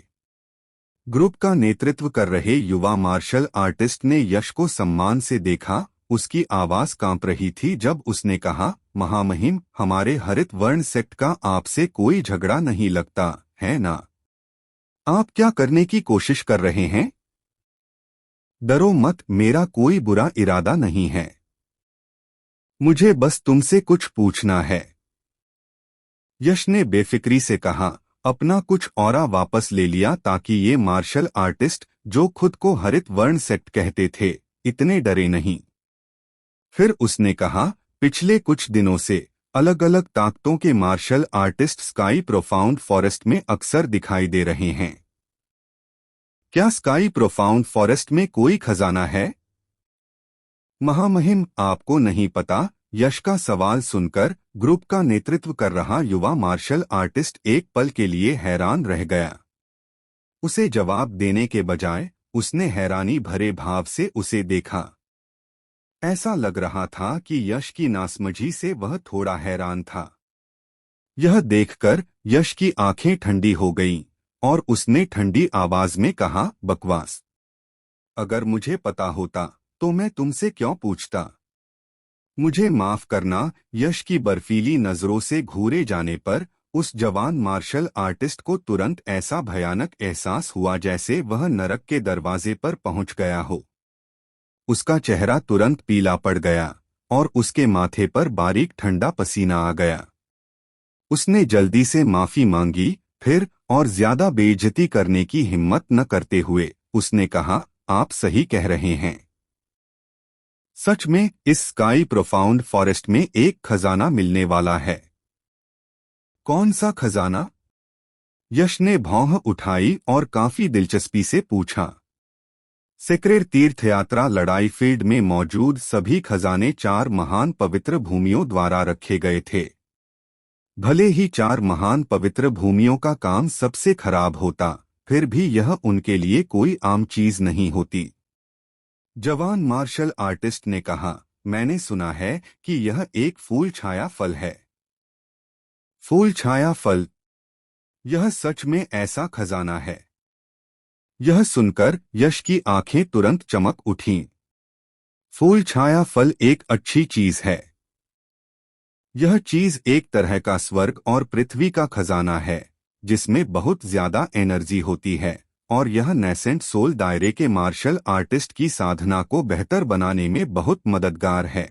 ग्रुप का नेतृत्व कर रहे युवा मार्शल आर्टिस्ट ने यश को सम्मान से देखा। उसकी आवाज कांप रही थी जब उसने कहा, महामहिम, हमारे हरित वर्ण सेक्ट का आपसे कोई झगड़ा नहीं लगता है ना? आप क्या करने की कोशिश कर रहे हैं? डरो मत, मेरा कोई बुरा इरादा नहीं है। मुझे बस तुमसे कुछ पूछना है। यश ने बेफिक्री से कहा। अपना कुछ ऑरा वापस ले लिया ताकि ये मार्शल आर्टिस्ट, जो खुद को हरित वर्ण सेक्ट कहते थे, इतने डरे नहीं। फिर उसने कहा, पिछले कुछ दिनों से अलग अलग ताकतों के martial artist sky profound forest में अक्सर दिखाई दे रहे हैं। क्या स्काई प्रोफाउंड फॉरेस्ट में कोई खजाना है? महामहिम, आपको नहीं पता? यश का सवाल सुनकर ग्रुप का नेतृत्व कर रहा युवा मार्शल आर्टिस्ट एक पल के लिए हैरान रह गया। उसे जवाब देने के बजाय उसने हैरानी भरे भाव से उसे देखा। ऐसा लग रहा था कि यश की नासमझी से वह थोड़ा हैरान था। यह देखकर यश की आंखें ठंडी हो गईं और उसने ठंडी आवाज में कहा, बकवास। अगर मुझे पता होता तो मैं तुमसे क्यों पूछता? मुझे माफ करना। यश की बर्फीली नजरों से घूरे जाने पर उस जवान मार्शल आर्टिस्ट को तुरंत ऐसा भयानक एहसास हुआ जैसे वह नरक के दरवाजे पर पहुंच गया हो। उसका चेहरा तुरंत पीला पड़ गया और उसके माथे पर बारीक ठंडा पसीना आ गया। उसने जल्दी से माफी मांगी, फिर और ज्यादा बेइज्जती करने की हिम्मत न करते हुए उसने कहा, आप सही कह रहे हैं। सच में इस स्काई प्रोफाउंड फॉरेस्ट में एक खजाना मिलने वाला है। कौन सा खजाना? यश ने भौं उठाई और काफी दिलचस्पी से पूछा। सेक्रेड तीर्थयात्रा लड़ाई फील्ड में मौजूद सभी खजाने 4 महान पवित्र भूमियों द्वारा रखे गए थे। भले ही 4 महान पवित्र भूमियों का काम सबसे खराब होता, फिर भी यह उनके लिए कोई आम चीज नहीं होती। जवान मार्शल आर्टिस्ट ने कहा, मैंने सुना है कि यह एक फूल छाया फल है। फूल छाया फल? यह सच में ऐसा खजाना है? यह सुनकर यश की आंखें तुरंत चमक उठीं। फूल छाया फल एक अच्छी चीज है। यह चीज एक तरह का स्वर्ग और पृथ्वी का खजाना है, जिसमें बहुत ज्यादा एनर्जी होती है, और यह नेसेंट सोल दायरे के मार्शल आर्टिस्ट की साधना को बेहतर बनाने में बहुत मददगार है।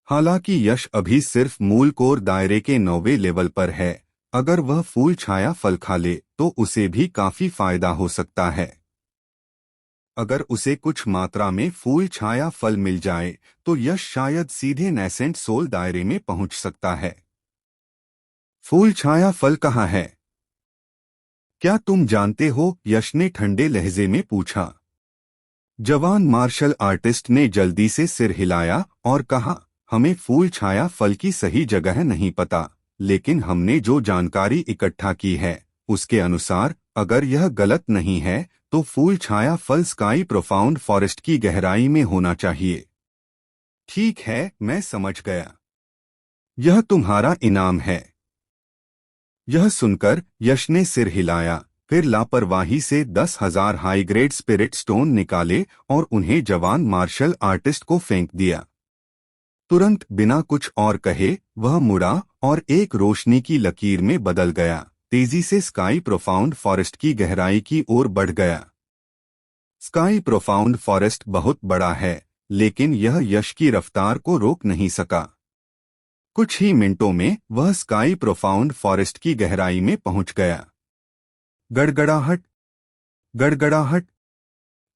हालांकि यश अभी सिर्फ मूल कोर दायरे के 9वें लेवल पर है, अगर वह फूल छाया फल खा ले तो उसे भी काफी फायदा हो सकता है। अगर उसे कुछ मात्रा में फूल छाया फल मिल जाए तो यश शायद सीधे नेसेंट सोल दायरे में पहुंच सकता है। फूल छाया फल कहाँ है? क्या तुम जानते हो? यश ने ठंडे लहजे में पूछा। जवान मार्शल आर्टिस्ट ने जल्दी से सिर हिलाया और कहा, हमें फूल छाया फल की सही जगह नहीं पता, लेकिन हमने जो जानकारी इकट्ठा की है उसके अनुसार अगर यह गलत नहीं है तो फूल छाया फल स्काई प्रोफाउंड फॉरेस्ट की गहराई में होना चाहिए। ठीक है, मैं समझ गया। यह तुम्हारा इनाम है। यह सुनकर यश ने सिर हिलाया, फिर लापरवाही से 10,000 हाई ग्रेड स्पिरिट स्टोन निकाले और उन्हें जवान मार्शल आर्टिस्ट को फेंक दिया। तुरंत बिना कुछ और कहे वह मुड़ा और एक रोशनी की लकीर में बदल गया, तेजी से स्काई प्रोफाउंड फॉरेस्ट की गहराई की ओर बढ़ गया। स्काई प्रोफाउंड फॉरेस्ट बहुत बड़ा है, लेकिन यह यश की रफ्तार को रोक नहीं सका। कुछ ही मिनटों में वह स्काई प्रोफाउंड फॉरेस्ट की गहराई में पहुंच गया। गड़गड़ाहट, गड़गड़ाहट।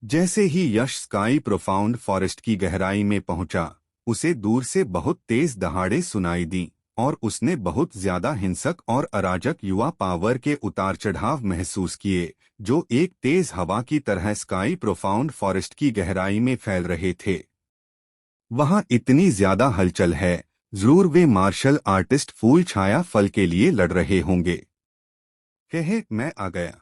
जैसे ही यश स्काई प्रोफाउंड फॉरेस्ट की गहराई में पहुंचा, उसे दूर से बहुत तेज दहाड़े सुनाई दी और उसने बहुत ज्यादा हिंसक और अराजक युवा पावर के उतार चढ़ाव महसूस किए, जो एक तेज हवा की तरह स्काई प्रोफाउंड फॉरेस्ट की गहराई में फैल रहे थे। वहां इतनी ज्यादा हलचल है, जरूर वे मार्शल आर्टिस्ट फूल छाया फल के लिए लड़ रहे होंगे। कहे, मैं आ गया।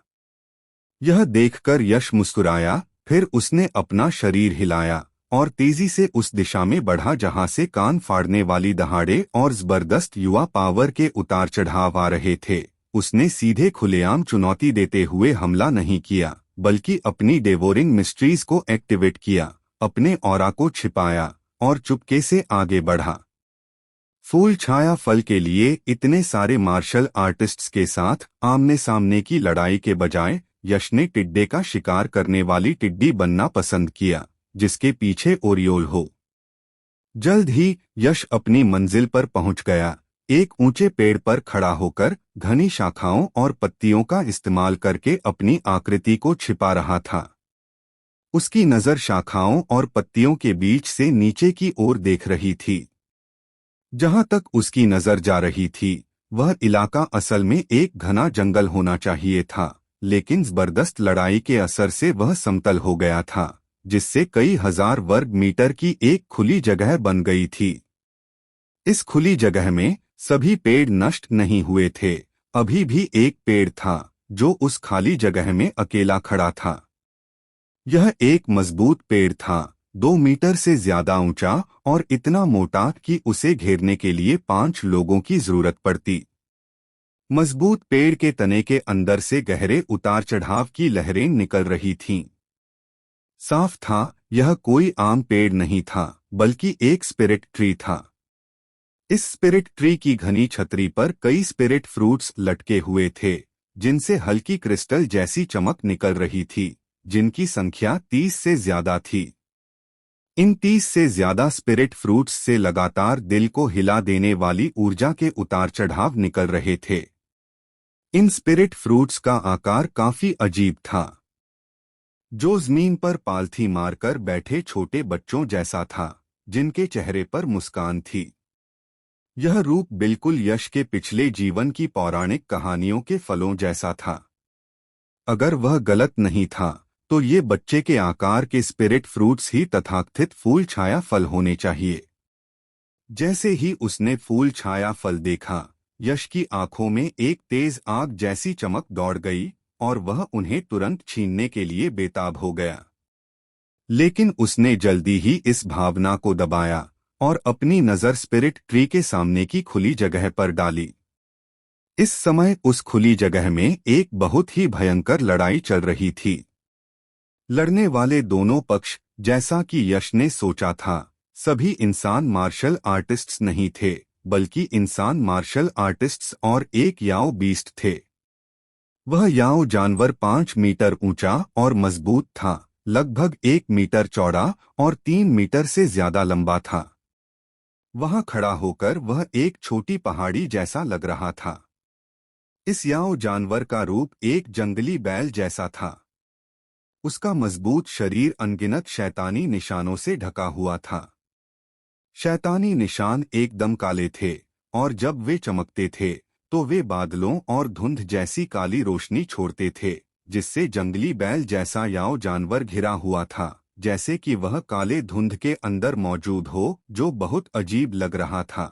यह देखकर यश मुस्कुराया, फिर उसने अपना शरीर हिलाया और तेजी से उस दिशा में बढ़ा जहां से कान फाड़ने वाली दहाड़े और जबरदस्त युवा पावर के उतार चढ़ाव आ रहे थे। उसने सीधे खुलेआम चुनौती देते हुए हमला नहीं किया, बल्कि अपनी डेवोरिंग मिस्ट्रीज को एक्टिवेट किया, अपने ऑरा को छिपाया और चुपके से आगे बढ़ा। फूल छाया फल के लिए इतने सारे मार्शल आर्टिस्ट्स के साथ आमने सामने की लड़ाई के बजाय यश ने टिड्डे का शिकार करने वाली टिड्डी बनना पसंद किया, जिसके पीछे ओरियोल हो। जल्द ही यश अपनी मंजिल पर पहुंच गया। एक ऊंचे पेड़ पर खड़ा होकर घनी शाखाओं और पत्तियों का इस्तेमाल करके अपनी आकृति को छिपा रहा था। उसकी नजर शाखाओं और पत्तियों के बीच से नीचे की ओर देख रही थी। जहां तक उसकी नजर जा रही थी, वह इलाका असल में एक घना जंगल होना चाहिए था, लेकिन जबरदस्त लड़ाई के असर से वह समतल हो गया था, जिससे कई हजार वर्ग मीटर की एक खुली जगह बन गई थी। इस खुली जगह में सभी पेड़ नष्ट नहीं हुए थे। अभी भी एक पेड़ था जो उस खाली जगह में अकेला खड़ा था। यह एक मजबूत पेड़ था, 2 मीटर से ज्यादा ऊंचा और इतना मोटा कि उसे घेरने के लिए 5 लोगों की जरूरत पड़ती। मजबूत पेड़ के तने के अंदर से गहरे उतार चढ़ाव की लहरें निकल रही थीं। साफ था, यह कोई आम पेड़ नहीं था, बल्कि एक स्पिरिट ट्री था। इस स्पिरिट ट्री की घनी छतरी पर कई स्पिरिट फ्रूट्स लटके हुए थे, जिनसे हल्की क्रिस्टल जैसी चमक निकल रही थी, जिनकी संख्या 30 से ज्यादा थी। इन 30 से ज्यादा स्पिरिट फ्रूट्स से लगातार दिल को हिला देने वाली ऊर्जा के उतार चढ़ाव निकल रहे थे। इन स्पिरिट फ्रूट्स का आकार काफी अजीब था, जो जमीन पर पालथी मारकर बैठे छोटे बच्चों जैसा था, जिनके चेहरे पर मुस्कान थी। यह रूप बिल्कुल यश के पिछले जीवन की पौराणिक कहानियों के फलों जैसा था। अगर वह गलत नहीं था, तो ये बच्चे के आकार के स्पिरिट फ्रूट्स ही तथाकथित फूल छाया फल होने चाहिए। जैसे ही उसने फूल छाया फल देखा, यश की आंखों में एक तेज आग जैसी चमक दौड़ गई और वह उन्हें तुरंत छीनने के लिए बेताब हो गया। लेकिन उसने जल्दी ही इस भावना को दबाया और अपनी नजर स्पिरिट ट्री के सामने की खुली जगह पर डाली। इस समय उस खुली जगह में एक बहुत ही भयंकर लड़ाई चल रही थी। लड़ने वाले दोनों पक्ष, जैसा कि यश ने सोचा था, सभी इंसान मार्शल आर्टिस्ट्स नहीं थे, बल्कि इंसान मार्शल आर्टिस्ट्स और एक याओ बीस्ट थे। वह याओ जानवर 5 मीटर ऊंचा और मजबूत था, लगभग 1 मीटर चौड़ा और 3 मीटर से ज्यादा लंबा था। वहां खड़ा होकर वह एक छोटी पहाड़ी जैसा लग रहा था। इस याओ जानवर का रूप एक जंगली बैल जैसा था। उसका मजबूत शरीर अनगिनत शैतानी निशानों से ढका हुआ था। शैतानी निशान एकदम काले थे, और जब वे चमकते थे तो वे बादलों और धुंध जैसी काली रोशनी छोड़ते थे, जिससे जंगली बैल जैसा याओ जानवर घिरा हुआ था, जैसे कि वह काले धुंध के अंदर मौजूद हो, जो बहुत अजीब लग रहा था।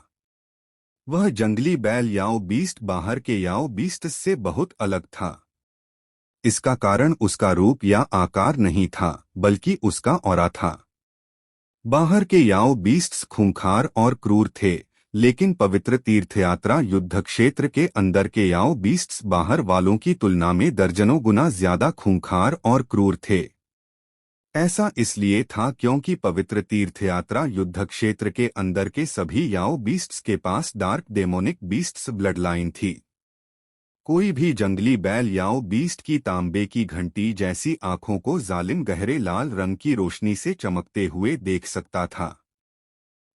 वह जंगली बैल याओ बीस्ट बाहर के याओ बीस्ट से बहुत अलग था। इसका कारण उसका रूप या आकार नहीं था, बल्कि उसका ऑरा था। बाहर के याओ बीस्ट्स खूंखार और क्रूर थे, लेकिन पवित्र तीर्थयात्रा युद्ध क्षेत्र के अंदर के याओ बीस्ट्स बाहर वालों की तुलना में दर्जनों गुना ज्यादा खूंखार और क्रूर थे। ऐसा इसलिए था क्योंकि पवित्र तीर्थयात्रा युद्ध क्षेत्र के अंदर के सभी याओ बीस्ट्स के पास dark demonic beasts blood line थी। कोई भी जंगली बैल याओ बीस्ट की तांबे की घंटी जैसी आंखों को जालिम गहरे लाल रंग की रोशनी से चमकते हुए देख सकता था।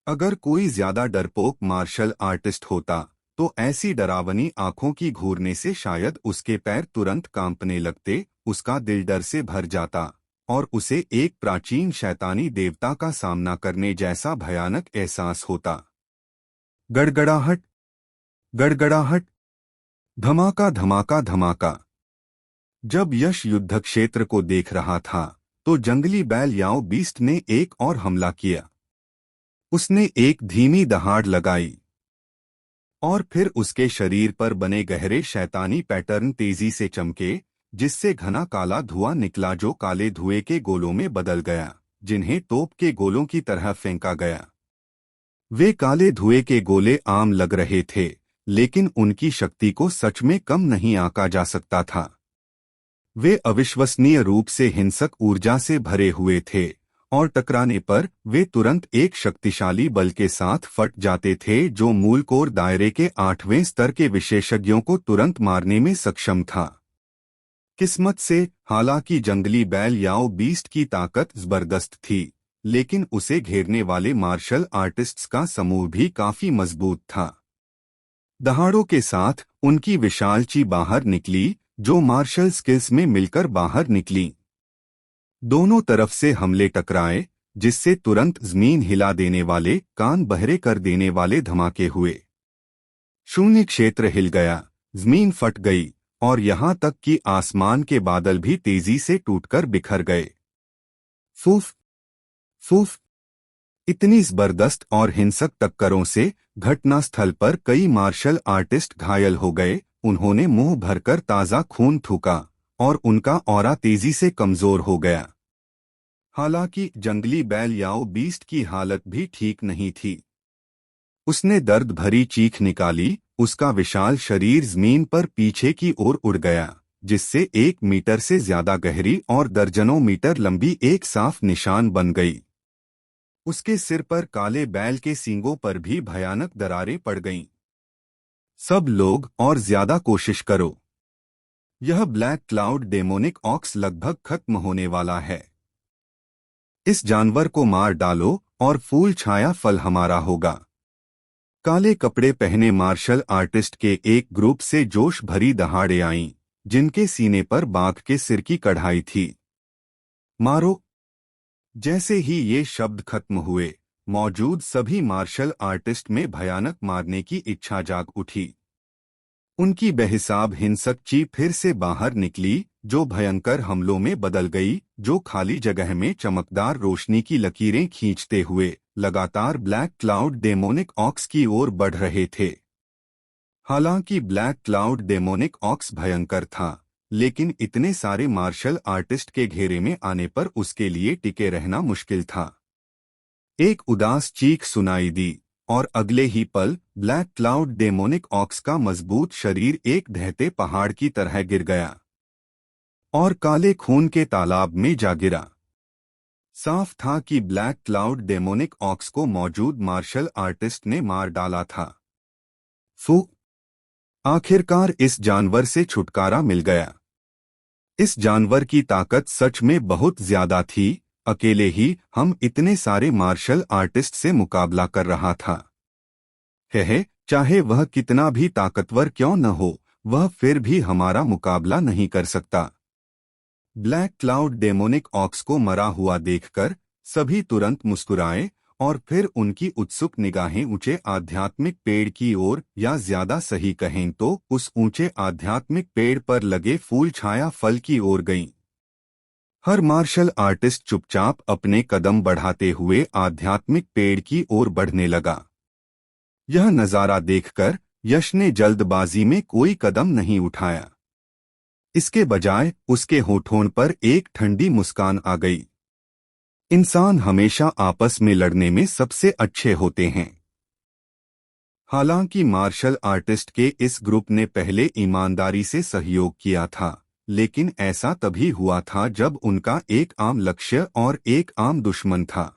अगर कोई ज्यादा डरपोक मार्शल आर्टिस्ट होता, तो ऐसी डरावनी आंखों की घूरने से शायद उसके पैर तुरंत कांपने लगते, उसका दिल डर से भर जाता और उसे एक प्राचीन शैतानी देवता का सामना करने जैसा भयानक एहसास होता। गड़गड़ाहट, गड़गड़ाहट, धमाका धमाका धमाका। जब यश युद्ध क्षेत्र को देख रहा था, तो जंगली बैल याओ बीस्ट ने एक और हमला किया। उसने एक धीमी दहाड़ लगाई और फिर उसके शरीर पर बने गहरे शैतानी पैटर्न तेजी से चमके, जिससे घना काला धुआं निकला जो काले धुएं के गोलों में बदल गया, जिन्हें तोप के गोलों की तरह फेंका गया। वे काले धुएं के गोले आम लग रहे थे, लेकिन उनकी शक्ति को सच में कम नहीं आंका जा सकता था। वे अविश्वसनीय रूप से हिंसक ऊर्जा से भरे हुए थे और टकराने पर वे तुरंत एक शक्तिशाली बल के साथ फट जाते थे, जो मूल कोर दायरे के 8वें स्तर के विशेषज्ञों को तुरंत मारने में सक्षम था। किस्मत से, हालांकि जंगली बैल याओ बीस्ट की ताकत जबरदस्त थी, लेकिन उसे घेरने वाले मार्शल आर्टिस्ट्स का समूह भी काफी मजबूत था। दहाड़ों के साथ उनकी विशाल ची बाहर निकली, जो मार्शल स्किल्स में मिलकर बाहर निकली। दोनों तरफ से हमले टकराए, जिससे तुरंत जमीन हिला देने वाले, कान बहरे कर देने वाले धमाके हुए। शून्य क्षेत्र हिल गया, जमीन फट गई, और यहां तक कि आसमान के बादल भी तेजी से टूटकर बिखर गए। फूफ फूफ। इतनी जबरदस्त और हिंसक टक्करों से घटनास्थल पर कई मार्शल आर्टिस्ट घायल हो गए। उन्होंने मुंह भरकर ताजा खून थूका, और उनका ऑरा तेजी से कमजोर हो गया। हालांकि जंगली बैल याओ बीस्ट की हालत भी ठीक नहीं थी। उसने दर्द भरी चीख निकाली, उसका विशाल शरीर जमीन पर पीछे की ओर उड़ गया, जिससे 1 मीटर से ज्यादा गहरी और दर्जनों मीटर लंबी एक साफ निशान बन गई। उसके सिर पर काले बैल के सींगों पर भी भयानक दरारें पड़ गईं। सब लोग और ज्यादा कोशिश करो। यह ब्लैक क्लाउड डेमोनिक ऑक्स लगभग खत्म होने वाला है। इस जानवर को मार डालो और फूल छाया फल हमारा होगा। काले कपड़े पहने मार्शल आर्टिस्ट के एक ग्रुप से जोश भरी दहाड़े आईं, जिनके सीने पर बाघ के सिर की कढ़ाई थी। मारो। जैसे ही ये शब्द खत्म हुए, मौजूद सभी मार्शल आर्टिस्ट में भयानक मारने की इच्छा जाग उठी। उनकी बेहिसाब हिंसक ची फिर से बाहर निकली, जो भयंकर हमलों में बदल गई, जो खाली जगह में चमकदार रोशनी की लकीरें खींचते हुए लगातार ब्लैक क्लाउड डेमोनिक ऑक्स की ओर बढ़ रहे थे। हालांकि ब्लैक क्लाउड डेमोनिक ऑक्स भयंकर था, लेकिन इतने सारे मार्शल आर्टिस्ट के घेरे में आने पर उसके लिए टिके रहना मुश्किल था। एक उदास चीख सुनाई दी, और अगले ही पल ब्लैक क्लाउड डेमोनिक ऑक्स का मजबूत शरीर एक ढहते पहाड़ की तरह गिर गया और काले खून के तालाब में जा गिरा। साफ था कि ब्लैक क्लाउड डेमोनिक ऑक्स को मौजूद मार्शल आर्टिस्ट ने मार डाला था। फू। आखिरकार इस जानवर से छुटकारा मिल गया। इस जानवर की ताकत सच में बहुत ज्यादा थी। अकेले ही हम इतने सारे मार्शल आर्टिस्ट से मुकाबला कर रहा था। है, चाहे वह कितना भी ताकतवर क्यों न हो, वह फिर भी हमारा मुकाबला नहीं कर सकता। ब्लैक क्लाउड डेमोनिक ऑक्स को मरा हुआ देखकर सभी तुरंत मुस्कुराए, और फिर उनकी उत्सुक निगाहें ऊंचे आध्यात्मिक पेड़ की ओर, या ज्यादा सही कहें तो उस ऊंचे आध्यात्मिक पेड़ पर लगे फूल छाया फल की ओर गईं। हर मार्शल आर्टिस्ट चुपचाप अपने कदम बढ़ाते हुए आध्यात्मिक पेड़ की ओर बढ़ने लगा। यह नजारा देखकर यश ने जल्दबाजी में कोई कदम नहीं उठाया। इसके बजाय उसके होठों पर एक ठंडी मुस्कान आ गई। इंसान हमेशा आपस में लड़ने में सबसे अच्छे होते हैं। हालांकि मार्शल आर्टिस्ट के इस ग्रुप ने पहले ईमानदारी से सहयोग किया था, लेकिन ऐसा तभी हुआ था जब उनका एक आम लक्ष्य और एक आम दुश्मन था।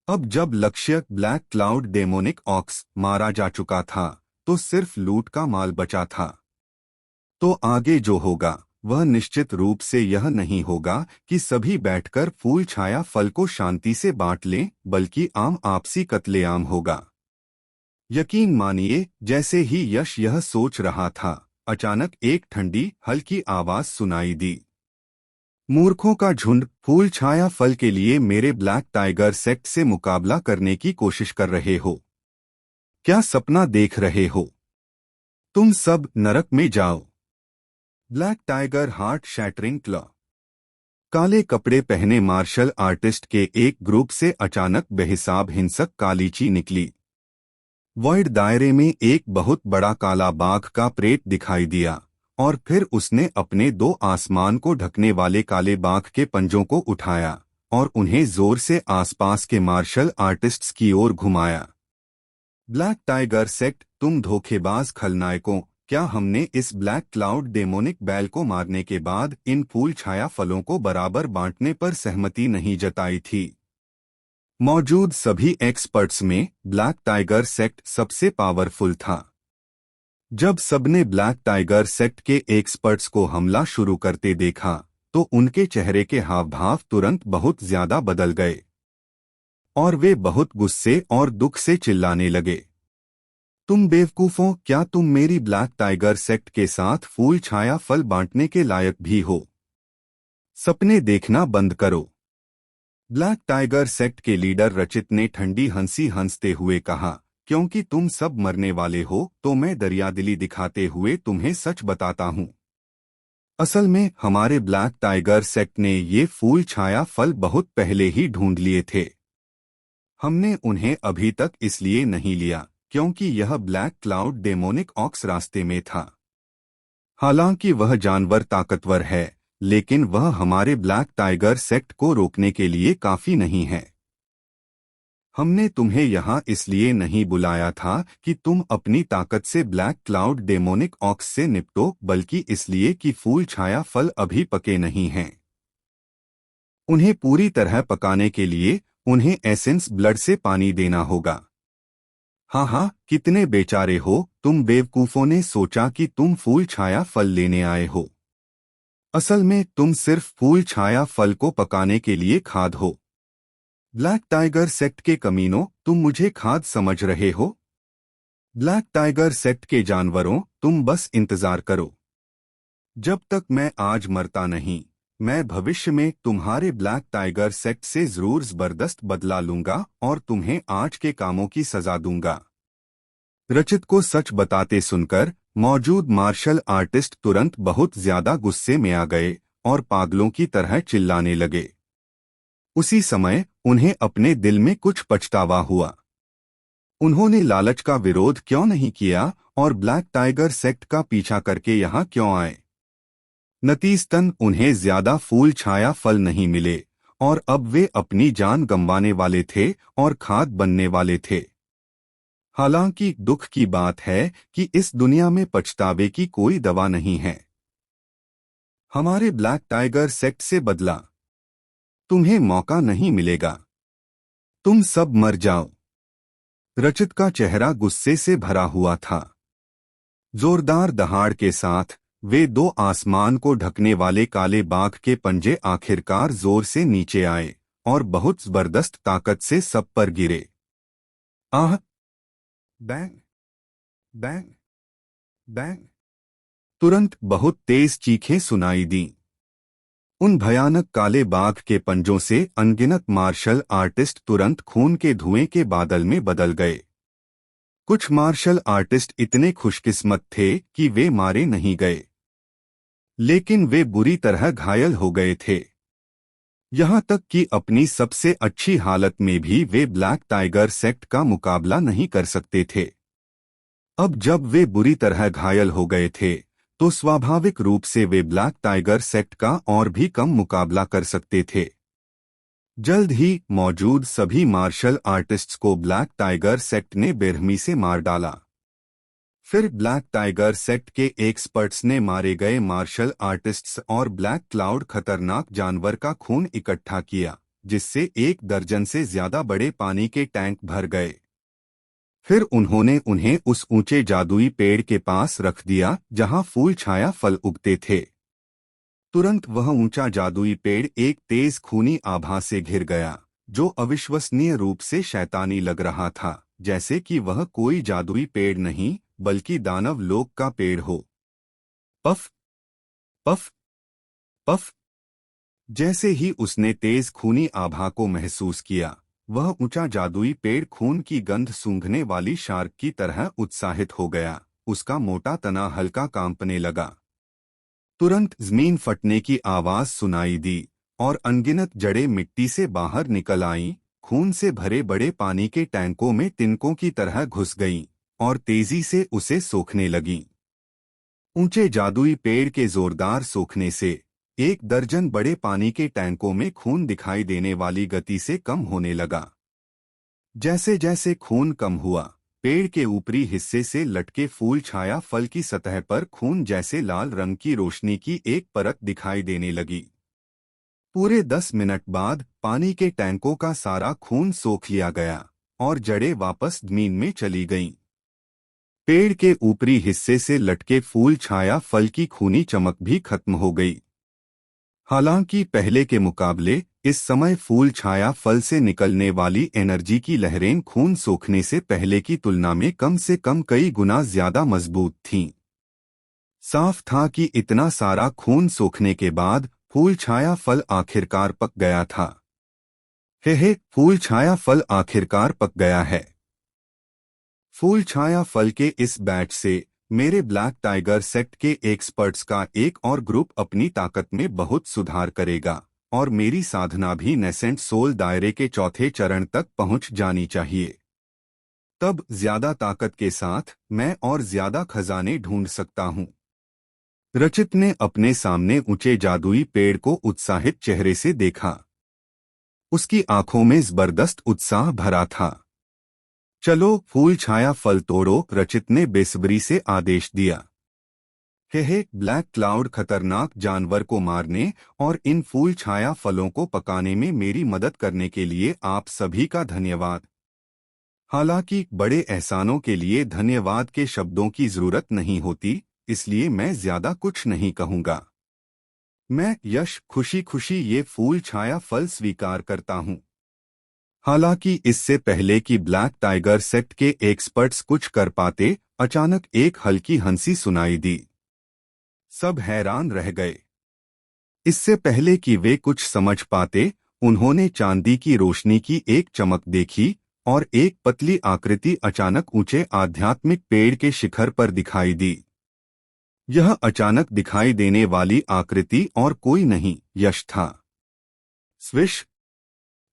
अब जब लक्ष्य ब्लैक क्लाउड डेमोनिक ऑक्स मारा जा चुका था, तो सिर्फ लूट का माल बचा था। तो आगे जो होगा वह निश्चित रूप से यह नहीं होगा कि सभी बैठकर फूल छाया फल को शांति से बांट लें, बल्कि आम आपसी कत्लेआम होगा। यकीन मानिए, जैसे ही यश यह सोच रहा था, अचानक एक ठंडी हल्की आवाज सुनाई दी। मूर्खों का झुंड, फूल छाया फल के लिए मेरे ब्लैक टाइगर सेक्ट से मुकाबला करने की कोशिश कर रहे हो? क्या सपना देख रहे हो? तुम सब नरक में जाओ। Black tiger heart shattering claw. काले कपड़े पहने मार्शल आर्टिस्ट के एक ग्रुप से अचानक बेहिसाब हिंसक कालीची निकली। वॉइड दायरे में एक बहुत बड़ा काला बाघ का प्रेत दिखाई दिया, और फिर उसने अपने दो आसमान को ढकने वाले काले बाघ के पंजों को उठाया और उन्हें जोर से आसपास के मार्शल आर्टिस्ट्स की ओर घुमाया। ब्लैक टाइगर सेक्ट, तुम धोखेबाज खलनायकों, क्या हमने इस ब्लैक क्लाउड डेमोनिक बैल को मारने के बाद इन फूल छाया फलों को बराबर बांटने पर सहमति नहीं जताई थी? मौजूद सभी एक्सपर्ट्स में ब्लैक टाइगर सेक्ट सबसे पावरफुल था। जब सबने ब्लैक टाइगर सेक्ट के एक्सपर्ट्स को हमला शुरू करते देखा तो उनके चेहरे के हाव भाव तुरंत बहुत ज्यादा बदल गए और वे बहुत गुस्से और दुख से चिल्लाने लगे। तुम बेवकूफों, क्या तुम मेरी ब्लैक टाइगर सेक्ट के साथ फूल छाया फल बांटने के लायक भी हो? सपने देखना बंद करो। ब्लैक टाइगर सेक्ट के लीडर रचित ने ठंडी हंसी हंसते हुए कहा, क्योंकि तुम सब मरने वाले हो तो मैं दरियादिली दिखाते हुए तुम्हें सच बताता हूँ। असल में हमारे ब्लैक टाइगर सेक्ट ने ये फूल छाया फल बहुत पहले ही ढूंढ लिए थे। हमने उन्हें अभी तक इसलिए नहीं लिया क्योंकि यह ब्लैक क्लाउड डेमोनिक ऑक्स रास्ते में था। हालांकि वह जानवर ताकतवर है, लेकिन वह हमारे ब्लैक टाइगर सेक्ट को रोकने के लिए काफी नहीं है। हमने तुम्हें यहाँ इसलिए नहीं बुलाया था कि तुम अपनी ताकत से ब्लैक क्लाउड डेमोनिक ऑक्स से निपटो, बल्कि इसलिए कि फूल छाया फल अभी पके नहीं हैं। उन्हें पूरी तरह पकाने के लिए उन्हें एसेंस ब्लड से पानी देना होगा। हाँ हाँ, कितने बेचारे हो तुम बेवकूफों ने सोचा कि तुम फूल छाया फल लेने आए हो। असल में तुम सिर्फ फूल छाया फल को पकाने के लिए खाद हो। ब्लैक टाइगर सेक्ट के कमीनों, तुम मुझे खाद समझ रहे हो? ब्लैक टाइगर सेक्ट के जानवरों, तुम बस इंतजार करो। जब तक मैं आज मरता नहीं, मैं भविष्य में तुम्हारे ब्लैक टाइगर सेक्ट से जरूर जबरदस्त बदला लूंगा और तुम्हें आज के कामों की सजा दूंगा। रचित को सच बताते सुनकर मौजूद मार्शल आर्टिस्ट तुरंत बहुत ज्यादा गुस्से में आ गए और पागलों की तरह चिल्लाने लगे। उसी समय उन्हें अपने दिल में कुछ पछतावा हुआ। उन्होंने लालच का विरोध क्यों नहीं किया और ब्लैक टाइगर सेक्ट का पीछा करके यहाँ क्यों आए। नतीजतन उन्हें ज्यादा फूल छाया फल नहीं मिले और अब वे अपनी जान गंवाने वाले थे और खाद बनने वाले थे। हालांकि दुख की बात है कि इस दुनिया में पछतावे की कोई दवा नहीं है। हमारे ब्लैक टाइगर सेक्ट से बदला तुम्हें मौका नहीं मिलेगा। तुम सब मर जाओ। रचित का चेहरा गुस्से से भरा हुआ था। जोरदार दहाड़ के साथ वे दो आसमान को ढकने वाले काले बाघ के पंजे आखिरकार जोर से नीचे आए और बहुत जबरदस्त ताकत से सब पर गिरे। आह! Bang bang bang! तुरंत बहुत तेज चीखें सुनाई दी। उन भयानक काले बाघ के पंजों से अनगिनत मार्शल आर्टिस्ट तुरंत खून के धुएं के बादल में बदल गए। कुछ मार्शल आर्टिस्ट इतने खुशकिस्मत थे कि वे मारे नहीं गए, लेकिन वे बुरी तरह घायल हो गए थे। यहाँ तक कि अपनी सबसे अच्छी हालत में भी वे ब्लैक टाइगर सेक्ट का मुकाबला नहीं कर सकते थे। अब जब वे बुरी तरह घायल हो गए थे तो स्वाभाविक रूप से वे ब्लैक टाइगर सेक्ट का और भी कम मुकाबला कर सकते थे। जल्द ही मौजूद सभी मार्शल आर्टिस्ट्स को ब्लैक टाइगर सेक्ट ने बेरहमी से मार डाला। फिर ब्लैक टाइगर सेक्ट के एक्सपर्ट्स ने मारे गए मार्शल आर्टिस्ट्स और ब्लैक क्लाउड खतरनाक जानवर का खून इकट्ठा किया, जिससे 1 दर्जन से ज्यादा बड़े पानी के टैंक भर गए। फिर उन्होंने उन्हें उस ऊंचे जादुई पेड़ के पास रख दिया जहां फूल छाया फल उगते थे। तुरंत वह ऊंचा जादुई पेड़ एक तेज खूनी आभा से घिर गया, जो अविश्वसनीय रूप से शैतानी लग रहा था, जैसे कि वह कोई जादुई पेड़ नहीं बल्कि दानव लोक का पेड़ हो। Puff puff puff! जैसे ही उसने तेज खूनी आभा को महसूस किया, वह ऊंचा जादुई पेड़ खून की गंध सूंघने वाली शार्क की तरह उत्साहित हो गया। उसका मोटा तना हल्का कांपने लगा। तुरंत जमीन फटने की आवाज सुनाई दी और अनगिनत जड़ें मिट्टी से बाहर निकल आईं, खून से भरे बड़े पानी के टैंकों में तिनकों की तरह घुस गईं और तेजी से उसे सोखने लगीं। ऊंचे जादुई पेड़ के जोरदार सोखने से 1 दर्जन बड़े पानी के टैंकों में खून दिखाई देने वाली गति से कम होने लगा। जैसे जैसे खून कम हुआ, पेड़ के ऊपरी हिस्से से लटके फूल छाया फल की सतह पर खून जैसे लाल रंग की रोशनी की एक परत दिखाई देने लगी। पूरे 10 मिनट बाद पानी के टैंकों का सारा खून सोख लिया गया और जड़ें वापस जमीन में चली गईं। पेड़ के ऊपरी हिस्से से लटके फूल छाया फल की खूनी चमक भी खत्म हो गई। हालांकि पहले के मुकाबले इस समय फूल छाया फल से निकलने वाली एनर्जी की लहरें खून सोखने से पहले की तुलना में कम से कम कई गुना ज्यादा मजबूत थीं। साफ था कि इतना सारा खून सोखने के बाद फूल छाया फल आखिरकार पक गया था। हे फूल छाया फल आखिरकार पक गया है। फूल छाया फल के इस बैच से मेरे ब्लैक टाइगर सेक्ट के एक्सपर्ट्स का एक और ग्रुप अपनी ताकत में बहुत सुधार करेगा और मेरी साधना भी नेसेंट सोल दायरे के चौथे चरण तक पहुंच जानी चाहिए। तब ज्यादा ताकत के साथ मैं और ज्यादा खजाने ढूंढ सकता हूं। रचित ने अपने सामने ऊंचे जादुई पेड़ को उत्साहित चेहरे से देखा। उसकी आंखों में जबरदस्त उत्साह भरा था। चलो फूल छाया फल तोड़ो, रचित ने बेसब्री से आदेश दिया। हे ब्लैक क्लाउड खतरनाक जानवर को मारने और इन फूल छाया फलों को पकाने में मेरी मदद करने के लिए आप सभी का धन्यवाद। हालांकि बड़े एहसानों के लिए धन्यवाद के शब्दों की जरूरत नहीं होती, इसलिए मैं ज्यादा कुछ नहीं कहूंगा। मैं यश खुशी खुशी ये फूल छाया फल स्वीकार करता हूं। हालांकि इससे पहले कि ब्लैक टाइगर सेक्ट के एक्सपर्ट्स कुछ कर पाते, अचानक एक हल्की हंसी सुनाई दी। सब हैरान रह गए। इससे पहले कि वे कुछ समझ पाते, उन्होंने चांदी की रोशनी की एक चमक देखी और एक पतली आकृति अचानक ऊंचे आध्यात्मिक पेड़ के शिखर पर दिखाई दी। यह अचानक दिखाई देने वाली आकृति और कोई नहीं, यश था। स्विश!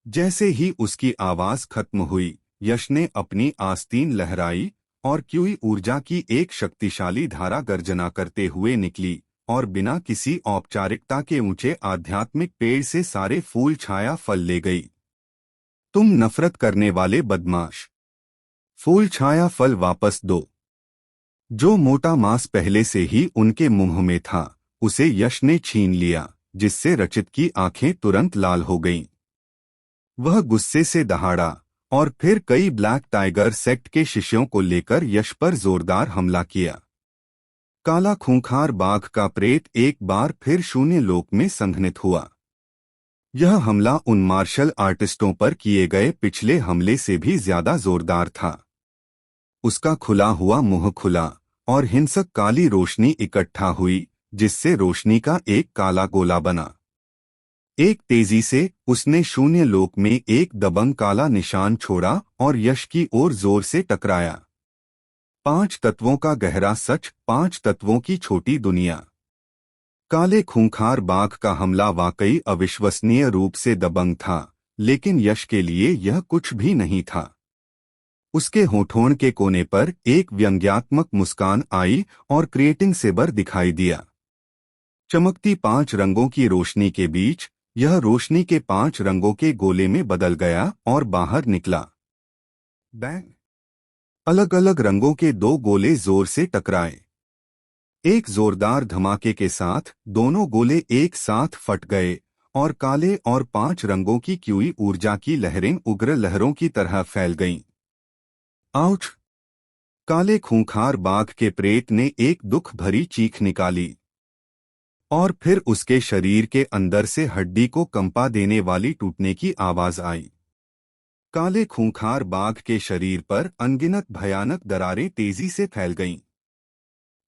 जैसे ही उसकी आवाज खत्म हुई, यश ने अपनी आस्तीन लहराई और क्यूई ऊर्जा की एक शक्तिशाली धारा गर्जना करते हुए निकली और बिना किसी औपचारिकता के ऊंचे आध्यात्मिक पेड़ से सारे फूल छाया फल ले गई। तुम नफरत करने वाले बदमाश! फूल छाया फल वापस दो। जो मोटा मांस पहले से ही उनके मुंह में था, उसे यश ने छीन लिया, जिससे रचित की आंखें तुरंत लाल हो गईं। वह गुस्से से दहाड़ा और फिर कई ब्लैक टाइगर सेक्ट के शिष्यों को लेकर यश पर जोरदार हमला किया। काला खूंखार बाघ का प्रेत एक बार फिर शून्य लोक में संघनित हुआ। यह हमला उन मार्शल आर्टिस्टों पर किए गए पिछले हमले से भी ज्यादा जोरदार था। उसका खुला हुआ मुंह खुला और हिंसक काली रोशनी इकट्ठा हुई, जिससे रोशनी का एक काला गोला बना। एक तेजी से उसने शून्य लोक में एक दबंग काला निशान छोड़ा और यश की ओर जोर से टकराया। 5 तत्वों का गहरा सच, 5 तत्वों की छोटी दुनिया। काले खूंखार बाघ का हमला वाकई अविश्वसनीय रूप से दबंग था, लेकिन यश के लिए यह कुछ भी नहीं था। उसके होठों के कोने पर एक व्यंग्यात्मक मुस्कान आई और क्रिएटिंग सेबर दिखाई दिया। चमकती 5 रंगों की रोशनी के बीच यह रोशनी के 5 रंगों के गोले में बदल गया और बाहर निकला। बैंग! अलग अलग रंगों के 2 गोले जोर से टकराए। एक जोरदार धमाके के साथ दोनों गोले एक साथ फट गए और काले और 5 रंगों की क्यूई ऊर्जा की लहरें उग्र लहरों की तरह फैल गईं। आउच! काले खूंखार बाघ के प्रेत ने एक दुख भरी चीख निकाली और फिर उसके शरीर के अंदर से हड्डी को कंपा देने वाली टूटने की आवाज आई। काले खूंखार बाघ के शरीर पर अनगिनत भयानक दरारें तेजी से फैल गईं।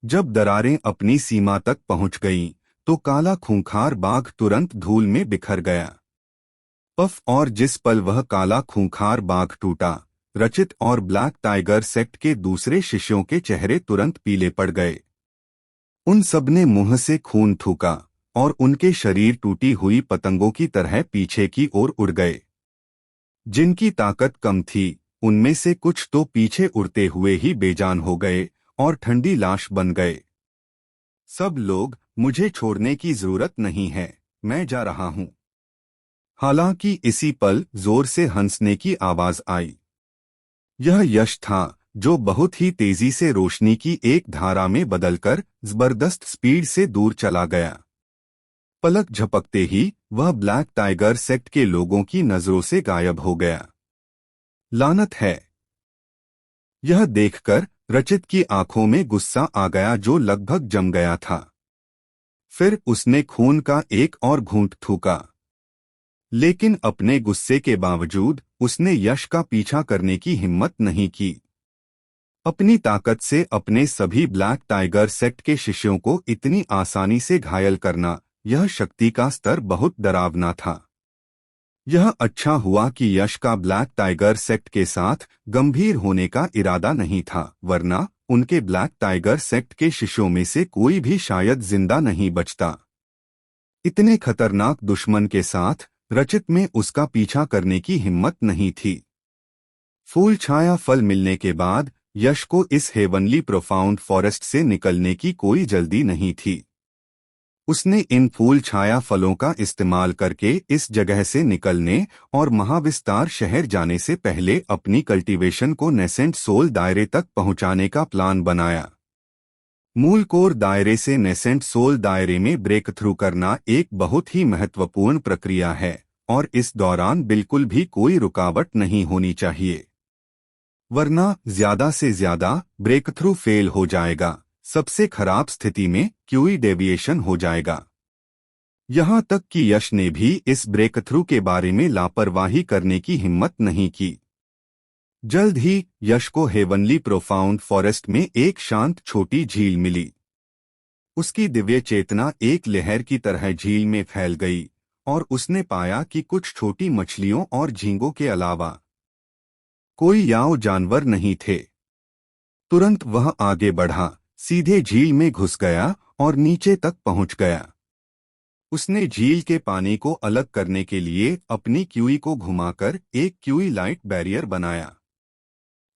जब दरारें अपनी सीमा तक पहुंच गईं, तो काला खूंखार बाघ तुरंत धूल में बिखर गया। पफ! और जिस पल वह काला खूंखार बाघ टूटा, रचित और ब्लैक टाइगर सेक्ट के दूसरे शिष्यों के चेहरे तुरंत पीले पड़ गए। उन सबने मुंह से खून थूका और उनके शरीर टूटी हुई पतंगों की तरह पीछे की ओर उड़ गए। जिनकी ताकत कम थी, उनमें से कुछ तो पीछे उड़ते हुए ही बेजान हो गए और ठंडी लाश बन गए। सब लोग, मुझे छोड़ने की जरूरत नहीं है, मैं जा रहा हूं। हालांकि इसी पल जोर से हंसने की आवाज आई। यह यश था, जो बहुत ही तेजी से रोशनी की एक धारा में बदलकर जबरदस्त स्पीड से दूर चला गया। पलक झपकते ही वह ब्लैक टाइगर सेक्ट के लोगों की नजरों से गायब हो गया। लानत है! यह देखकर रचित की आंखों में गुस्सा आ गया जो लगभग जम गया था। फिर उसने खून का एक और घूंट थूका। लेकिन अपने गुस्से के बावजूद उसने यश का पीछा करने की हिम्मत नहीं की। अपनी ताकत से अपने सभी ब्लैक टाइगर सेक्ट के शिष्यों को इतनी आसानी से घायल करना, यह शक्ति का स्तर बहुत डरावना था। यह अच्छा हुआ कि यश का ब्लैक टाइगर सेक्ट के साथ गंभीर होने का इरादा नहीं था, वरना उनके ब्लैक टाइगर सेक्ट के शिष्यों में से कोई भी शायद जिंदा नहीं बचता। इतने खतरनाक दुश्मन के साथ रचित में उसका पीछा करने की हिम्मत नहीं थी। फूल छाया फल मिलने के बाद यश को इस हेवनली प्रोफाउंड फॉरेस्ट से निकलने की कोई जल्दी नहीं थी। उसने इन फूल छाया फलों का इस्तेमाल करके इस जगह से निकलने और महाविस्तार शहर जाने से पहले अपनी कल्टीवेशन को नेसेंट सोल दायरे तक पहुंचाने का प्लान बनाया। मूल कोर दायरे से नेसेंट सोल दायरे में ब्रेक थ्रू करना एक बहुत ही महत्वपूर्ण प्रक्रिया है और इस दौरान बिल्कुल भी कोई रुकावट नहीं होनी चाहिए, वरना ज्यादा से ज्यादा ब्रेक थ्रू फेल हो जाएगा। सबसे खराब स्थिति में क्यूई डेविएशन हो जाएगा। यहां तक कि यश ने भी इस ब्रेक थ्रू के बारे में लापरवाही करने की हिम्मत नहीं की। जल्द ही यश को हेवनली प्रोफाउंड फॉरेस्ट में एक शांत छोटी झील मिली। उसकी दिव्य चेतना एक लहर की तरह झील में फैल गई और उसने पाया कि कुछ छोटी मछलियों और झींगों के अलावा कोई याओ जानवर नहीं थे। तुरंत वह आगे बढ़ा, सीधे झील में घुस गया और नीचे तक पहुंच गया। उसने झील के पानी को अलग करने के लिए अपनी क्यूई को घुमाकर एक क्यूई लाइट बैरियर बनाया।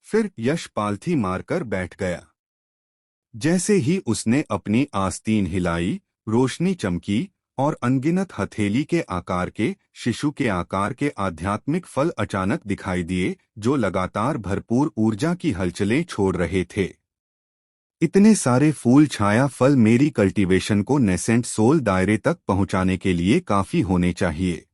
फिर यश पालथी मारकर बैठ गया। जैसे ही उसने अपनी आस्तीन हिलाई, रोशनी चमकी और अनगिनत हथेली के आकार के, शिशु के आकार के आध्यात्मिक फल अचानक दिखाई दिए जो लगातार भरपूर ऊर्जा की हलचलें छोड़ रहे थे। इतने सारे फूल छाया फल मेरी कल्टीवेशन को नेसेंट सोल दायरे तक पहुंचाने के लिए काफी होने चाहिए।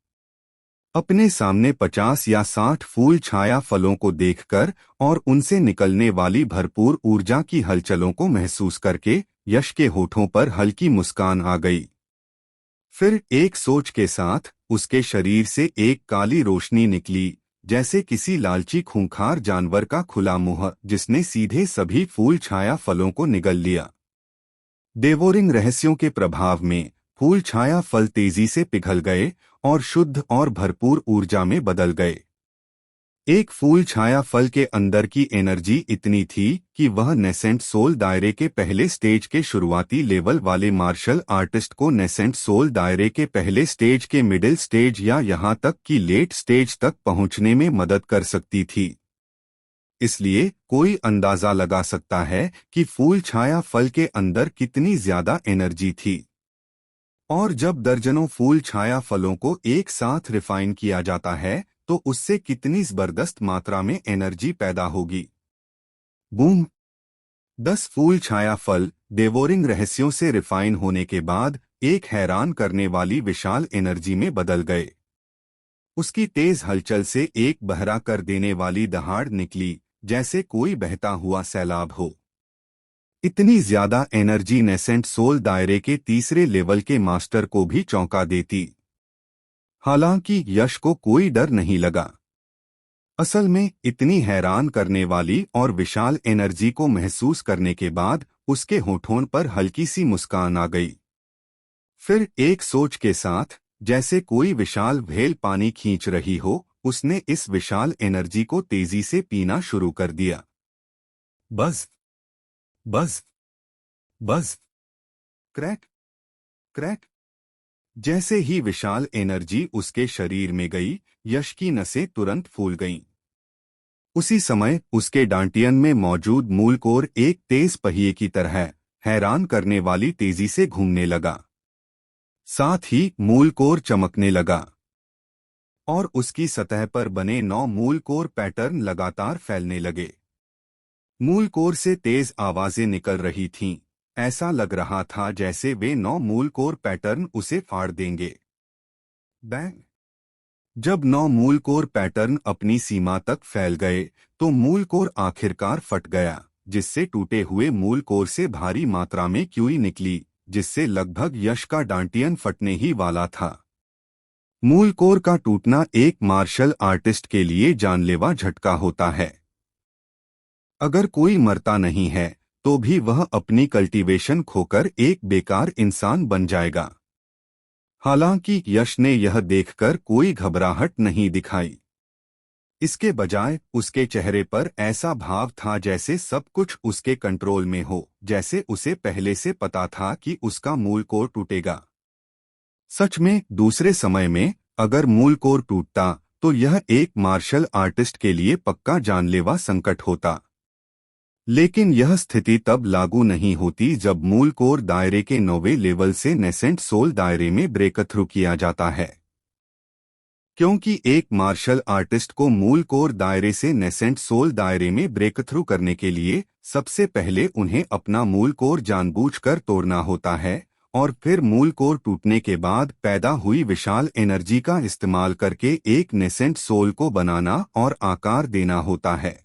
अपने सामने 50 या 60 फूल छाया फलों को देखकर और उनसे निकलने वाली भरपूर ऊर्जा की हलचलों को महसूस करके यश के होठों पर हल्की मुस्कान आ गई। फिर एक सोच के साथ उसके शरीर से एक काली रोशनी निकली, जैसे किसी लालची खूंखार जानवर का खुला मुंह जिसने सीधे सभी फूल छाया फलों को निगल लिया। डेवोरिंग रहस्यों के प्रभाव में फूल छाया फल तेजी से पिघल गए और शुद्ध और भरपूर ऊर्जा में बदल गए। एक फूल छाया फल के अंदर की एनर्जी इतनी थी कि वह नेसेंट सोल दायरे के पहले स्टेज के शुरुआती लेवल वाले मार्शल आर्टिस्ट को नेसेंट सोल दायरे के पहले स्टेज के मिडिल स्टेज या यहां तक कि लेट स्टेज तक पहुंचने में मदद कर सकती थी। इसलिए कोई अंदाजा लगा सकता है कि फूल छाया फल के अंदर कितनी ज्यादा एनर्जी थी। और जब दर्जनों फूल छाया फलों को एक साथ रिफाइन किया जाता है तो उससे कितनी जबरदस्त मात्रा में एनर्जी पैदा होगी। बूम! 10 फूल छाया फल डेवोरिंग रहस्यों से रिफाइन होने के बाद एक हैरान करने वाली विशाल एनर्जी में बदल गए। उसकी तेज हलचल से एक बहरा कर देने वाली दहाड़ निकली, जैसे कोई बहता हुआ सैलाब हो। इतनी ज्यादा एनर्जी नेसेंट सोल दायरे के तीसरे लेवल के मास्टर को भी चौंका देती। हालांकि यश को कोई डर नहीं लगा। असल में इतनी हैरान करने वाली और विशाल एनर्जी को महसूस करने के बाद उसके होठों पर हल्की सी मुस्कान आ गई। फिर एक सोच के साथ, जैसे कोई विशाल व्हेल पानी खींच रही हो, उसने इस विशाल एनर्जी को तेजी से पीना शुरू कर दिया। बस, बस, बस, क्रैक, क्रैक। जैसे ही विशाल एनर्जी उसके शरीर में गई, यश की नसें तुरंत फूल गईं। उसी समय उसके डांटियन में मौजूद मूल कोर एक तेज पहिए की तरह हैरान करने वाली तेजी से घूमने लगा। साथ ही मूल कोर चमकने लगा और उसकी सतह पर बने 9 मूल कोर पैटर्न लगातार फैलने लगे। मूल कोर से तेज आवाजें निकल रही थीं। ऐसा लग रहा था जैसे वे 9 मूल कोर पैटर्न उसे फाड़ देंगे। बैंग! जब 9 मूल कोर पैटर्न अपनी सीमा तक फैल गए तो मूल कोर आखिरकार फट गया जिससे टूटे हुए मूल कोर से भारी मात्रा में क्यूई निकली, जिससे लगभग यश का डांटियन फटने ही वाला था। मूल कोर का टूटना एक मार्शल आर्टिस्ट के लिए जानलेवा झटका होता है। अगर कोई मरता नहीं है तो भी वह अपनी कल्टीवेशन खोकर एक बेकार इंसान बन जाएगा। हालांकि यश ने यह देखकर कोई घबराहट नहीं दिखाई। इसके बजाय उसके चेहरे पर ऐसा भाव था जैसे सब कुछ उसके कंट्रोल में हो, जैसे उसे पहले से पता था कि उसका मूल कोर टूटेगा। सच में दूसरे समय में अगर मूल कोर टूटता तो यह एक मार्शल आर्टिस्ट के लिए पक्का जानलेवा संकट होता। लेकिन यह स्थिति तब लागू नहीं होती जब मूल कोर दायरे के 9वें लेवल से नेसेंट सोल दायरे में ब्रेकथ्रू किया जाता है। क्योंकि एक मार्शल आर्टिस्ट को मूल कोर दायरे से नेसेंट सोल दायरे में ब्रेकथ्रू करने के लिए सबसे पहले उन्हें अपना मूल कोर जानबूझकर तोड़ना होता है और फिर मूल कोर टूटने के बाद पैदा हुई विशाल एनर्जी का इस्तेमाल करके एक नेसेंट सोल को बनाना और आकार देना होता है।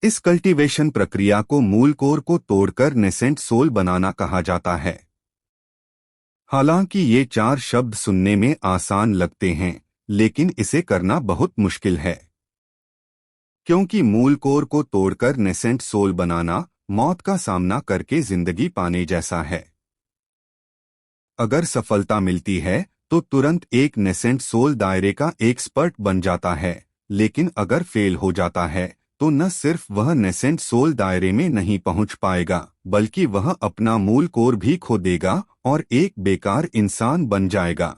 इस कल्टीवेशन प्रक्रिया को मूल कोर को तोड़कर नेसेंट सोल बनाना कहा जाता है। हालांकि ये 4 शब्द सुनने में आसान लगते हैं, लेकिन इसे करना बहुत मुश्किल है। क्योंकि मूल कोर को तोड़कर नेसेंट सोल बनाना मौत का सामना करके जिंदगी पाने जैसा है। अगर सफलता मिलती है तो तुरंत एक नेसेंट सोल दायरे का एक्सपर्ट बन जाता है, लेकिन अगर फेल हो जाता है तो न सिर्फ वह नेसेंट सोल दायरे में नहीं पहुंच पाएगा, बल्कि वह अपना मूल कोर भी खो देगा और एक बेकार इंसान बन जाएगा।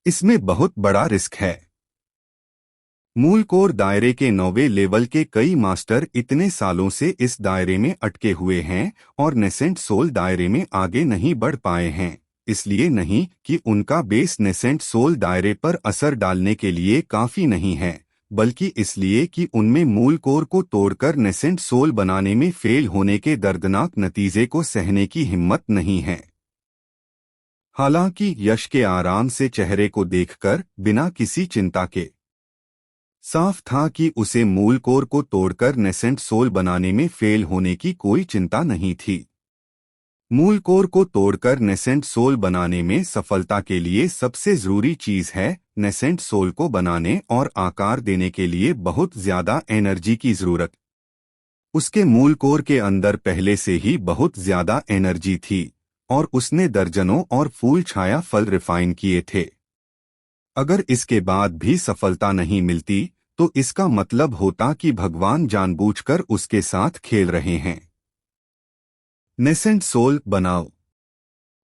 इसमें बहुत बड़ा रिस्क है। मूल कोर दायरे के 9वें लेवल के कई मास्टर इतने सालों से इस दायरे में अटके हुए हैं और नेसेंट सोल दायरे में आगे नहीं बढ़ पाए हैं, इसलिए नहीं कि उनका बेस नेसेंट सोल दायरे पर असर डालने के लिए काफी नहीं है, बल्कि इसलिए कि उनमें मूल कोर को तोड़कर नेसेंट सोल बनाने में फेल होने के दर्दनाक नतीजे को सहने की हिम्मत नहीं है। हालांकि यश के आराम से चेहरे को देखकर बिना किसी चिंता के साफ था कि उसे मूल कोर को तोड़कर नेसेंट सोल बनाने में फेल होने की कोई चिंता नहीं थी। मूल कोर को तोड़कर नेसेंट सोल बनाने में सफलता के लिए सबसे जरूरी चीज है नेसेंट सोल को बनाने और आकार देने के लिए बहुत ज्यादा एनर्जी की जरूरत। उसके मूल कोर के अंदर पहले से ही बहुत ज्यादा एनर्जी थी और उसने दर्जनों और फूल छाया फल रिफाइन किए थे। अगर इसके बाद भी सफलता नहीं मिलती तो इसका मतलब होता कि भगवान जानबूझकर उसके साथ खेल रहे हैं। नेसेंट सोल बनाओ।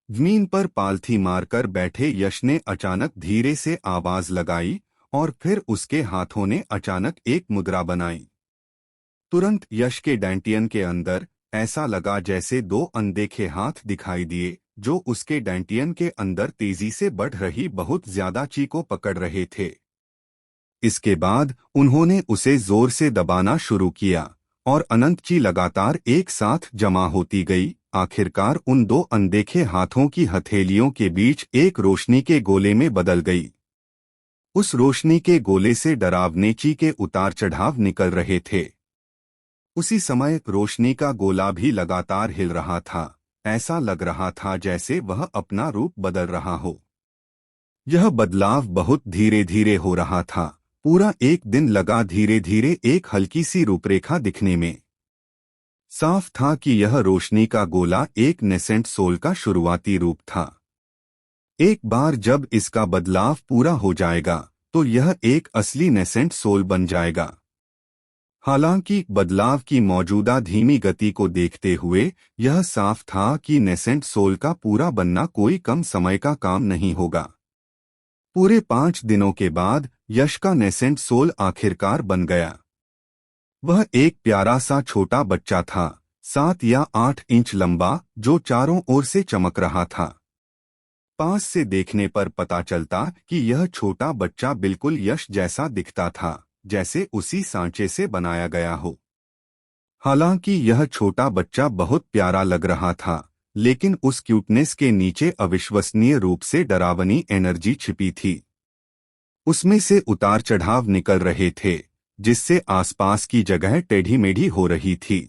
जमीन पर पालथी मारकर बैठे यश ने अचानक धीरे से आवाज लगाई और फिर उसके हाथों ने अचानक एक मुद्रा बनाई। तुरंत यश के डैंटियन के अंदर ऐसा लगा जैसे 2 अनदेखे हाथ दिखाई दिए जो उसके डैंटियन के अंदर तेजी से बढ़ रही बहुत ज्यादा ची को पकड़ रहे थे। इसके बाद उन्होंने उसे जोर से दबाना शुरू किया और अनंत ची लगातार एक साथ जमा होती गई। आखिरकार उन 2 अनदेखे हाथों की हथेलियों के बीच एक रोशनी के गोले में बदल गई। उस रोशनी के गोले से डरावने ची के उतार चढ़ाव निकल रहे थे। उसी समय रोशनी का गोला भी लगातार हिल रहा था। ऐसा लग रहा था जैसे वह अपना रूप बदल रहा हो। यह बदलाव बहुत धीरे धीरे हो रहा था। पूरा एक दिन लगा धीरे धीरे एक हल्की सी रूपरेखा दिखने में। साफ था कि यह रोशनी का गोला एक नेसेंट सोल का शुरुआती रूप था। एक बार जब इसका बदलाव पूरा हो जाएगा तो यह एक असली नेसेंट सोल बन जाएगा। हालांकि बदलाव की मौजूदा धीमी गति को देखते हुए यह साफ था कि नेसेंट सोल का पूरा बनना कोई कम समय का काम नहीं होगा। पूरे 5 दिनों के बाद यश का नेसेंट सोल आखिरकार बन गया। वह एक प्यारा सा छोटा बच्चा था, 7 या 8 इंच लंबा, जो चारों ओर से चमक रहा था। पास से देखने पर पता चलता कि यह छोटा बच्चा बिल्कुल यश जैसा दिखता था, जैसे उसी सांचे से बनाया गया हो। हालांकि यह छोटा बच्चा बहुत प्यारा लग रहा था, लेकिन उस क्यूटनेस के नीचे अविश्वसनीय रूप से डरावनी एनर्जी छिपी थी। उसमें से उतार चढ़ाव निकल रहे थे, जिससे आसपास की जगह टेढ़ी मेढ़ी हो रही थी।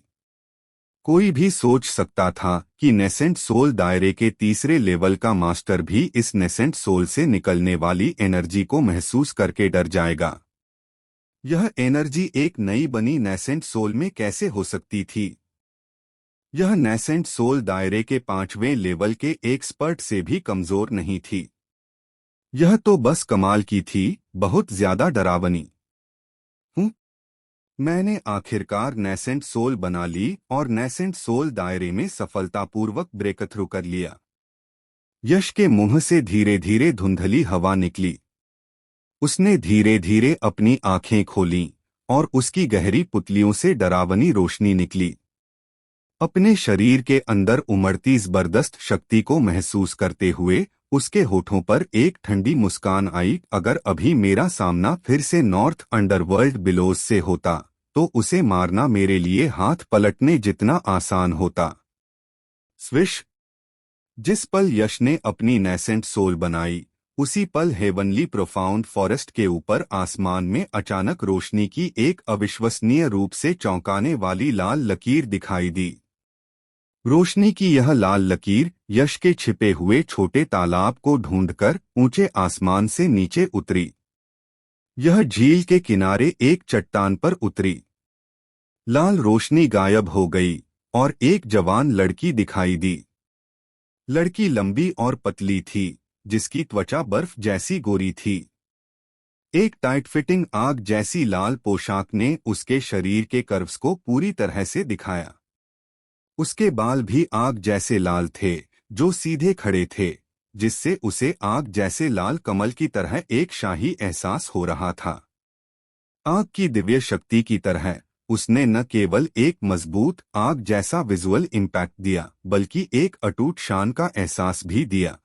कोई भी सोच सकता था कि नेसेंट सोल दायरे के तीसरे लेवल का मास्टर भी इस नेसेंट सोल से निकलने वाली एनर्जी को महसूस करके डर जाएगा। यह एनर्जी एक नई बनी नेसेंट सोल में कैसे हो सकती थी? यह नेसेंट सोल दायरे के 5वें लेवल के एक्सपर्ट से भी कमजोर नहीं थी। यह तो बस कमाल की थी, बहुत ज्यादा डरावनी। मैंने आखिरकार नेसेंट सोल बना ली और नेसेंट सोल दायरे में सफलतापूर्वक ब्रेकथ्रू कर लिया। यश के मुंह से धीरे धीरे धुंधली हवा निकली। उसने धीरे धीरे अपनी आंखें खोलीं और उसकी गहरी पुतलियों से डरावनी रोशनी निकली। अपने शरीर के अंदर उमड़ती जबरदस्त शक्ति को महसूस करते हुए उसके होठों पर एक ठंडी मुस्कान आई। अगर अभी मेरा सामना फिर से नॉर्थ अंडरवर्ल्ड बिलोज से होता तो उसे मारना मेरे लिए हाथ पलटने जितना आसान होता। स्विश! जिस पल यश ने अपनी नेसेंट सोल बनाई, उसी पल हेवनली प्रोफाउंड फॉरेस्ट के ऊपर आसमान में अचानक रोशनी की एक अविश्वसनीय रूप से चौंकाने वाली लाल लकीर दिखाई दी। रोशनी की यह लाल लकीर यश के छिपे हुए छोटे तालाब को ढूंढकर ऊंचे आसमान से नीचे उतरी। यह झील के किनारे एक चट्टान पर उतरी। लाल रोशनी गायब हो गई और एक जवान लड़की दिखाई दी। लड़की लंबी और पतली थी, जिसकी त्वचा बर्फ जैसी गोरी थी। एक टाइट फिटिंग आग जैसी लाल पोशाक ने उसके शरीर के कर्व्स को पूरी तरह से दिखाया। उसके बाल भी आग जैसे लाल थे, जो सीधे खड़े थे, जिससे उसे आग जैसे लाल कमल की तरह एक शाही एहसास हो रहा था। आग की दिव्य शक्ति की तरह उसने न केवल एक मजबूत आग जैसा विजुअल इम्पैक्ट दिया, बल्कि एक अटूट शान का एहसास भी दिया।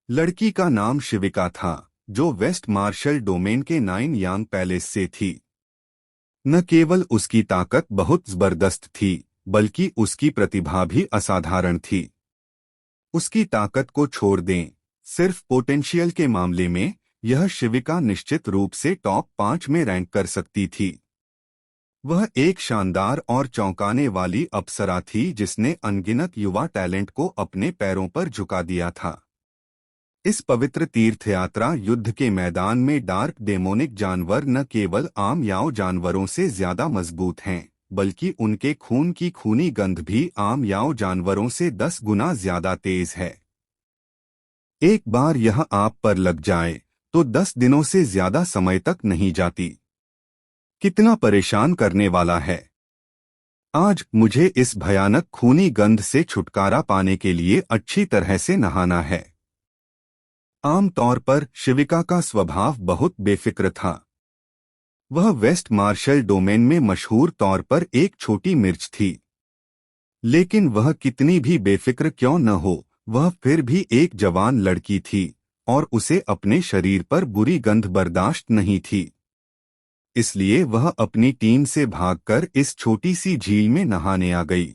लड़की का नाम शिविका था, जो वेस्ट मार्शल डोमेन के 9 यांग पैलेस से थी। न केवल उसकी ताकत बहुत जबरदस्त थी, बल्कि उसकी प्रतिभा भी असाधारण थी। उसकी ताकत को छोड़ दें, सिर्फ पोटेंशियल के मामले में यह शिविका निश्चित रूप से टॉप 5 में रैंक कर सकती थी। वह एक शानदार और चौंकाने वाली अप्सरा थी जिसने अनगिनत युवा टैलेंट को अपने पैरों पर झुका दिया था। इस पवित्र तीर्थयात्रा युद्ध के मैदान में डार्क डेमोनिक जानवर न केवल आम याओ जानवरों से ज्यादा मजबूत हैं, बल्कि उनके खून की खूनी गंध भी आम याओ जानवरों से 10 गुना ज्यादा तेज है। एक बार यह आप पर लग जाए तो 10 दिनों से ज्यादा समय तक नहीं जाती। कितना परेशान करने वाला है। आज मुझे इस भयानक खूनी गंध से छुटकारा पाने के लिए अच्छी तरह से नहाना है। आमतौर पर शिविका का स्वभाव बहुत बेफिक्र था। वह वेस्ट मार्शल डोमेन में मशहूर तौर पर एक छोटी मिर्च थी। लेकिन वह कितनी भी बेफिक्र क्यों न हो, वह फिर भी एक जवान लड़की थी और उसे अपने शरीर पर बुरी गंध बर्दाश्त नहीं थी। इसलिए वह अपनी टीम से भागकर इस छोटी सी झील में नहाने आ गई।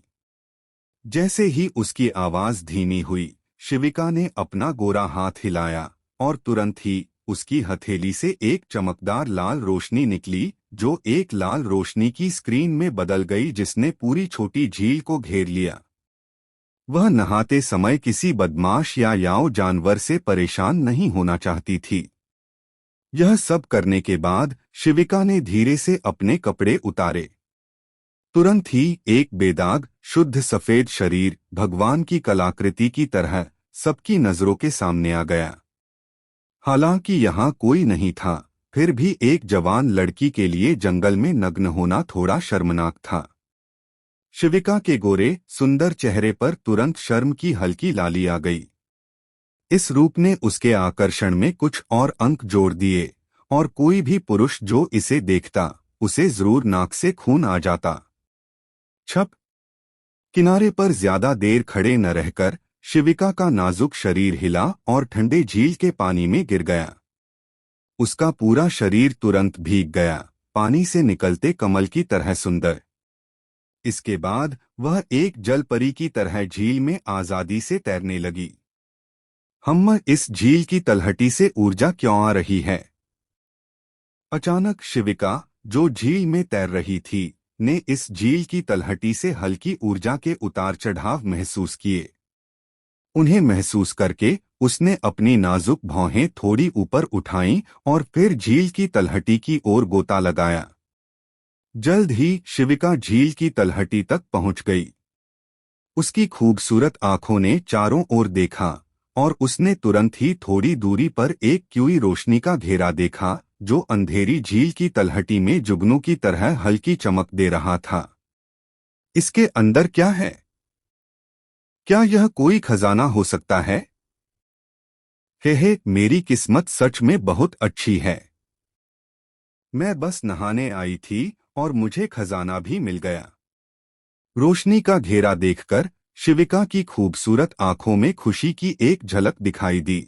जैसे ही उसकी आवाज धीमी हुई, शिविका ने अपना गोरा हाथ हिलाया और तुरंत ही उसकी हथेली से एक चमकदार लाल रोशनी निकली, जो एक लाल रोशनी की स्क्रीन में बदल गई जिसने पूरी छोटी झील को घेर लिया। वह नहाते समय किसी बदमाश या याओ जानवर से परेशान नहीं होना चाहती थी। यह सब करने के बाद शिविका ने धीरे से अपने कपड़े उतारे। तुरंत ही एक बेदाग शुद्ध सफेद शरीर भगवान की कलाकृति की तरह सबकी नजरों के सामने आ गया। हालांकि यहाँ कोई नहीं था, फिर भी एक जवान लड़की के लिए जंगल में नग्न होना थोड़ा शर्मनाक था। शिविका के गोरे सुंदर चेहरे पर तुरंत शर्म की हल्की लाली आ गई। इस रूप ने उसके आकर्षण में कुछ और अंक जोड़ दिए और कोई भी पुरुष जो इसे देखता, उसे जरूर नाक से खून आ जाता। छप! किनारे पर ज्यादा देर खड़े न रहकर शिविका का नाजुक शरीर हिला और ठंडे झील के पानी में गिर गया। उसका पूरा शरीर तुरंत भीग गया, पानी से निकलते कमल की तरह सुंदर। इसके बाद वह एक जलपरी की तरह झील में आजादी से तैरने लगी। इस झील की तलहटी से ऊर्जा क्यों आ रही है? अचानक शिविका जो झील में तैर रही थी, ने इस झील की तलहटी से हल्की ऊर्जा के उतार चढ़ाव महसूस किए। उन्हें महसूस करके उसने अपनी नाजुक भौहें थोड़ी ऊपर उठाईं और फिर झील की तलहटी की ओर गोता लगाया। जल्द ही शिविका झील की तलहटी तक पहुंच गई। उसकी खूबसूरत आंखों ने चारों ओर देखा और उसने तुरंत ही थोड़ी दूरी पर एक क्यूई रोशनी का घेरा देखा, जो अंधेरी झील की तलहटी में जुगनू की तरह हल्की चमक दे रहा था। इसके अंदर क्या है? क्या यह कोई खजाना हो सकता है? हे, मेरी किस्मत सच में बहुत अच्छी है। मैं बस नहाने आई थी और मुझे खजाना भी मिल गया। रोशनी का घेरा देखकर शिविका की खूबसूरत आंखों में खुशी की एक झलक दिखाई दी।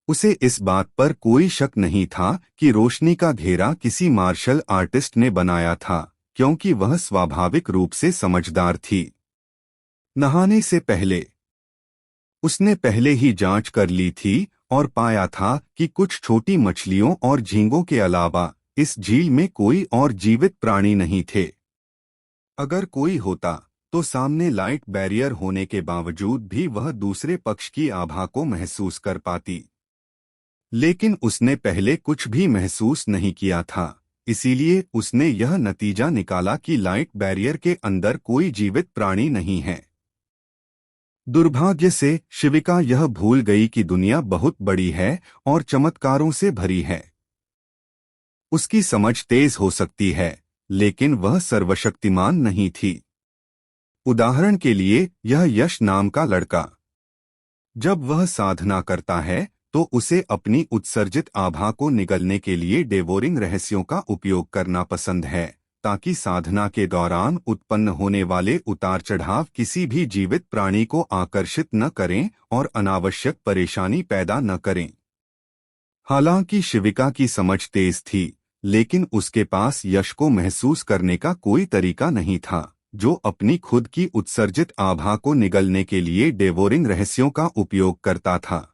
उसे इस बात पर कोई शक नहीं था कि रोशनी का घेरा किसी मार्शल आर्टिस्ट ने बनाया था, क्योंकि वह स्वाभाविक रूप से समझदार थी। नहाने से पहले उसने पहले ही जांच कर ली थी और पाया था कि कुछ छोटी मछलियों और झींगों के अलावा इस झील में कोई और जीवित प्राणी नहीं थे। अगर कोई होता तो सामने लाइट बैरियर होने के बावजूद भी वह दूसरे पक्ष की आभा को महसूस कर पाती। लेकिन उसने पहले कुछ भी महसूस नहीं किया था, इसीलिए उसने यह नतीजा निकाला कि लाइट बैरियर के अंदर कोई जीवित प्राणी नहीं है। दुर्भाग्य से शिविका यह भूल गई कि दुनिया बहुत बड़ी है और चमत्कारों से भरी है। उसकी समझ तेज हो सकती है, लेकिन वह सर्वशक्तिमान नहीं थी। उदाहरण के लिए यह यश नाम का लड़का। जब वह साधना करता है तो उसे अपनी उत्सर्जित आभा को निगलने के लिए डेवोरिंग रहस्यों का उपयोग करना पसंद है, ताकि साधना के दौरान उत्पन्न होने वाले उतार चढ़ाव किसी भी जीवित प्राणी को आकर्षित न करें और अनावश्यक परेशानी पैदा न करें। हालांकि शिविका की समझ तेज थी, लेकिन उसके पास यश को महसूस करने का कोई तरीका नहीं था, जो अपनी खुद की उत्सर्जित आभा को निगलने के लिए डेवोरिंग रहस्यों का उपयोग करता था।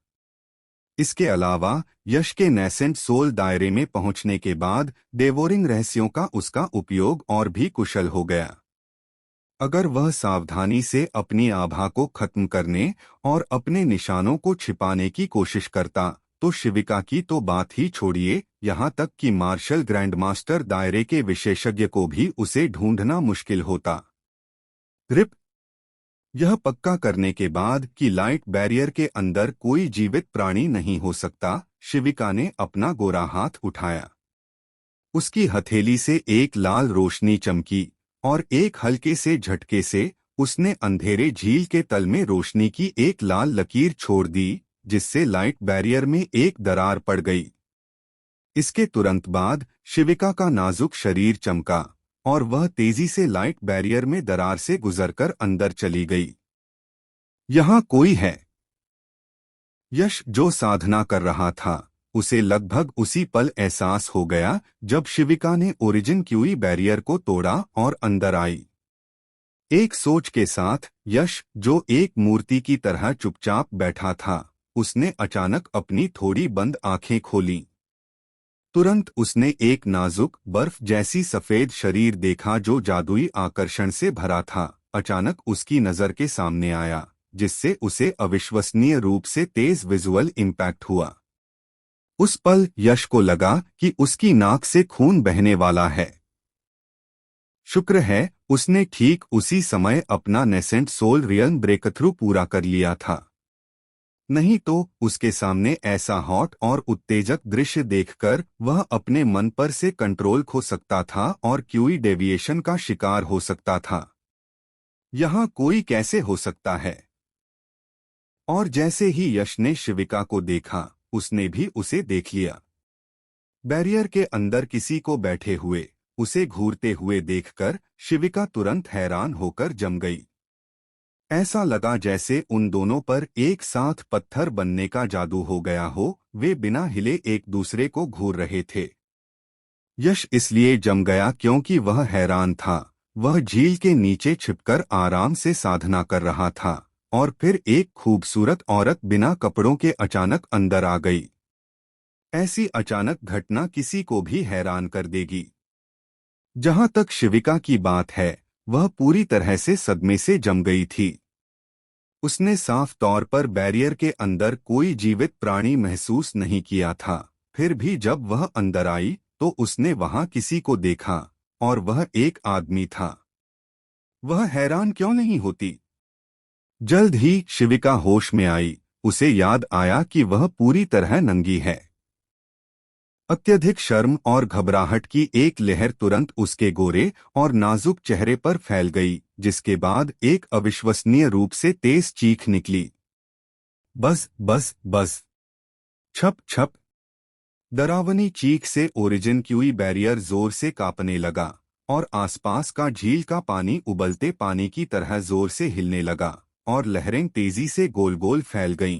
इसके अलावा यश के नेसेंट सोल दायरे में पहुंचने के बाद डेवोरिंग रहस्यों का उसका उपयोग और भी कुशल हो गया। अगर वह सावधानी से अपनी आभा को खत्म करने और अपने निशानों को छिपाने की कोशिश करता, तो शिविका की तो बात ही छोड़िए, यहाँ तक कि मार्शल ग्रैंडमास्टर दायरे के विशेषज्ञ को भी उसे ढूंढना मुश्किल होता। रिप यह पक्का करने के बाद कि लाइट बैरियर के अंदर कोई जीवित प्राणी नहीं हो सकता, शिविका ने अपना गोरा हाथ उठाया। उसकी हथेली से एक लाल रोशनी चमकी और एक हल्के से झटके से उसने अंधेरे झील के तल में रोशनी की एक लाल लकीर छोड़ दी, जिससे लाइट बैरियर में एक दरार पड़ गई। इसके तुरंत बाद शिविका का नाजुक शरीर चमका और वह तेजी से लाइट बैरियर में दरार से गुजरकर अंदर चली गई। यहाँ कोई है। यश, जो साधना कर रहा था, उसे लगभग उसी पल एहसास हो गया जब शिविका ने ओरिजिन क्यूई बैरियर को तोड़ा और अंदर आई। एक सोच के साथ यश, जो एक मूर्ति की तरह चुपचाप बैठा था, उसने अचानक अपनी थोड़ी बंद आंखें खोलीं। तुरंत उसने एक नाजुक बर्फ जैसी सफेद शरीर देखा जो जादुई आकर्षण से भरा था। अचानक उसकी नजर के सामने आया, जिससे उसे अविश्वसनीय रूप से तेज विजुअल इम्पैक्ट हुआ। उस पल यश को लगा कि उसकी नाक से खून बहने वाला है। शुक्र है उसने ठीक उसी समय अपना नेसेंट सोल रियल्म ब्रेकथ्रू पूरा कर लिया था, नहीं तो उसके सामने ऐसा हॉट और उत्तेजक दृश्य देखकर वह अपने मन पर से कंट्रोल खो सकता था और क्यूई डेविएशन का शिकार हो सकता था। यहाँ कोई कैसे हो सकता है? और जैसे ही यश ने शिविका को देखा, उसने भी उसे देख लिया। बैरियर के अंदर किसी को बैठे हुए, उसे घूरते हुए देखकर शिविका तुरंत हैरान होकर जम गई। ऐसा लगा जैसे उन दोनों पर एक साथ पत्थर बनने का जादू हो गया हो। वे बिना हिले एक दूसरे को घूर रहे थे। यश इसलिए जम गया क्योंकि वह हैरान था। वह झील के नीचे छिपकर आराम से साधना कर रहा था और फिर एक खूबसूरत औरत बिना कपड़ों के अचानक अंदर आ गई। ऐसी अचानक घटना किसी को भी हैरान कर देगी। जहां तक शिविका की बात है, वह पूरी तरह से सदमे से जम गई थी। उसने साफ तौर पर बैरियर के अंदर कोई जीवित प्राणी महसूस नहीं किया था। फिर भी जब वह अंदर आई तो उसने वहां किसी को देखा, और वह एक आदमी था। वह हैरान क्यों नहीं होती? जल्द ही शिविका होश में आई। उसे याद आया कि वह पूरी तरह नंगी है। अत्यधिक शर्म और घबराहट की एक लहर तुरंत उसके गोरे और नाजुक चेहरे पर फैल गई, जिसके बाद एक अविश्वसनीय रूप से तेज चीख निकली। बस बस बस! छप छप! डरावनी चीख से ओरिजिन क्यूई बैरियर जोर से कांपने लगा, और आसपास का झील का पानी उबलते पानी की तरह जोर से हिलने लगा, और लहरें तेजी से गोल गोल फैल गईं।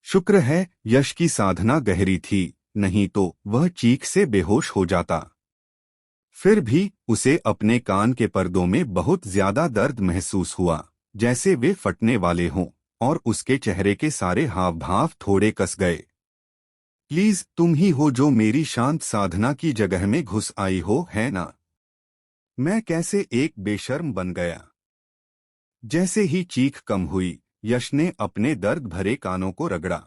शुक्र है यश की साधना गहरी थी, नहीं तो वह चीख से बेहोश हो जाता। फिर भी उसे अपने कान के पर्दों में बहुत ज्यादा दर्द महसूस हुआ, जैसे वे फटने वाले हों, और उसके चेहरे के सारे हाव भाव थोड़े कस गए। प्लीज तुम ही हो जो मेरी शांत साधना की जगह में घुस आई हो, है ना? मैं कैसे एक बेशर्म बन गया। जैसे ही चीख कम हुई, यश ने अपने दर्द भरे कानों को रगड़ा।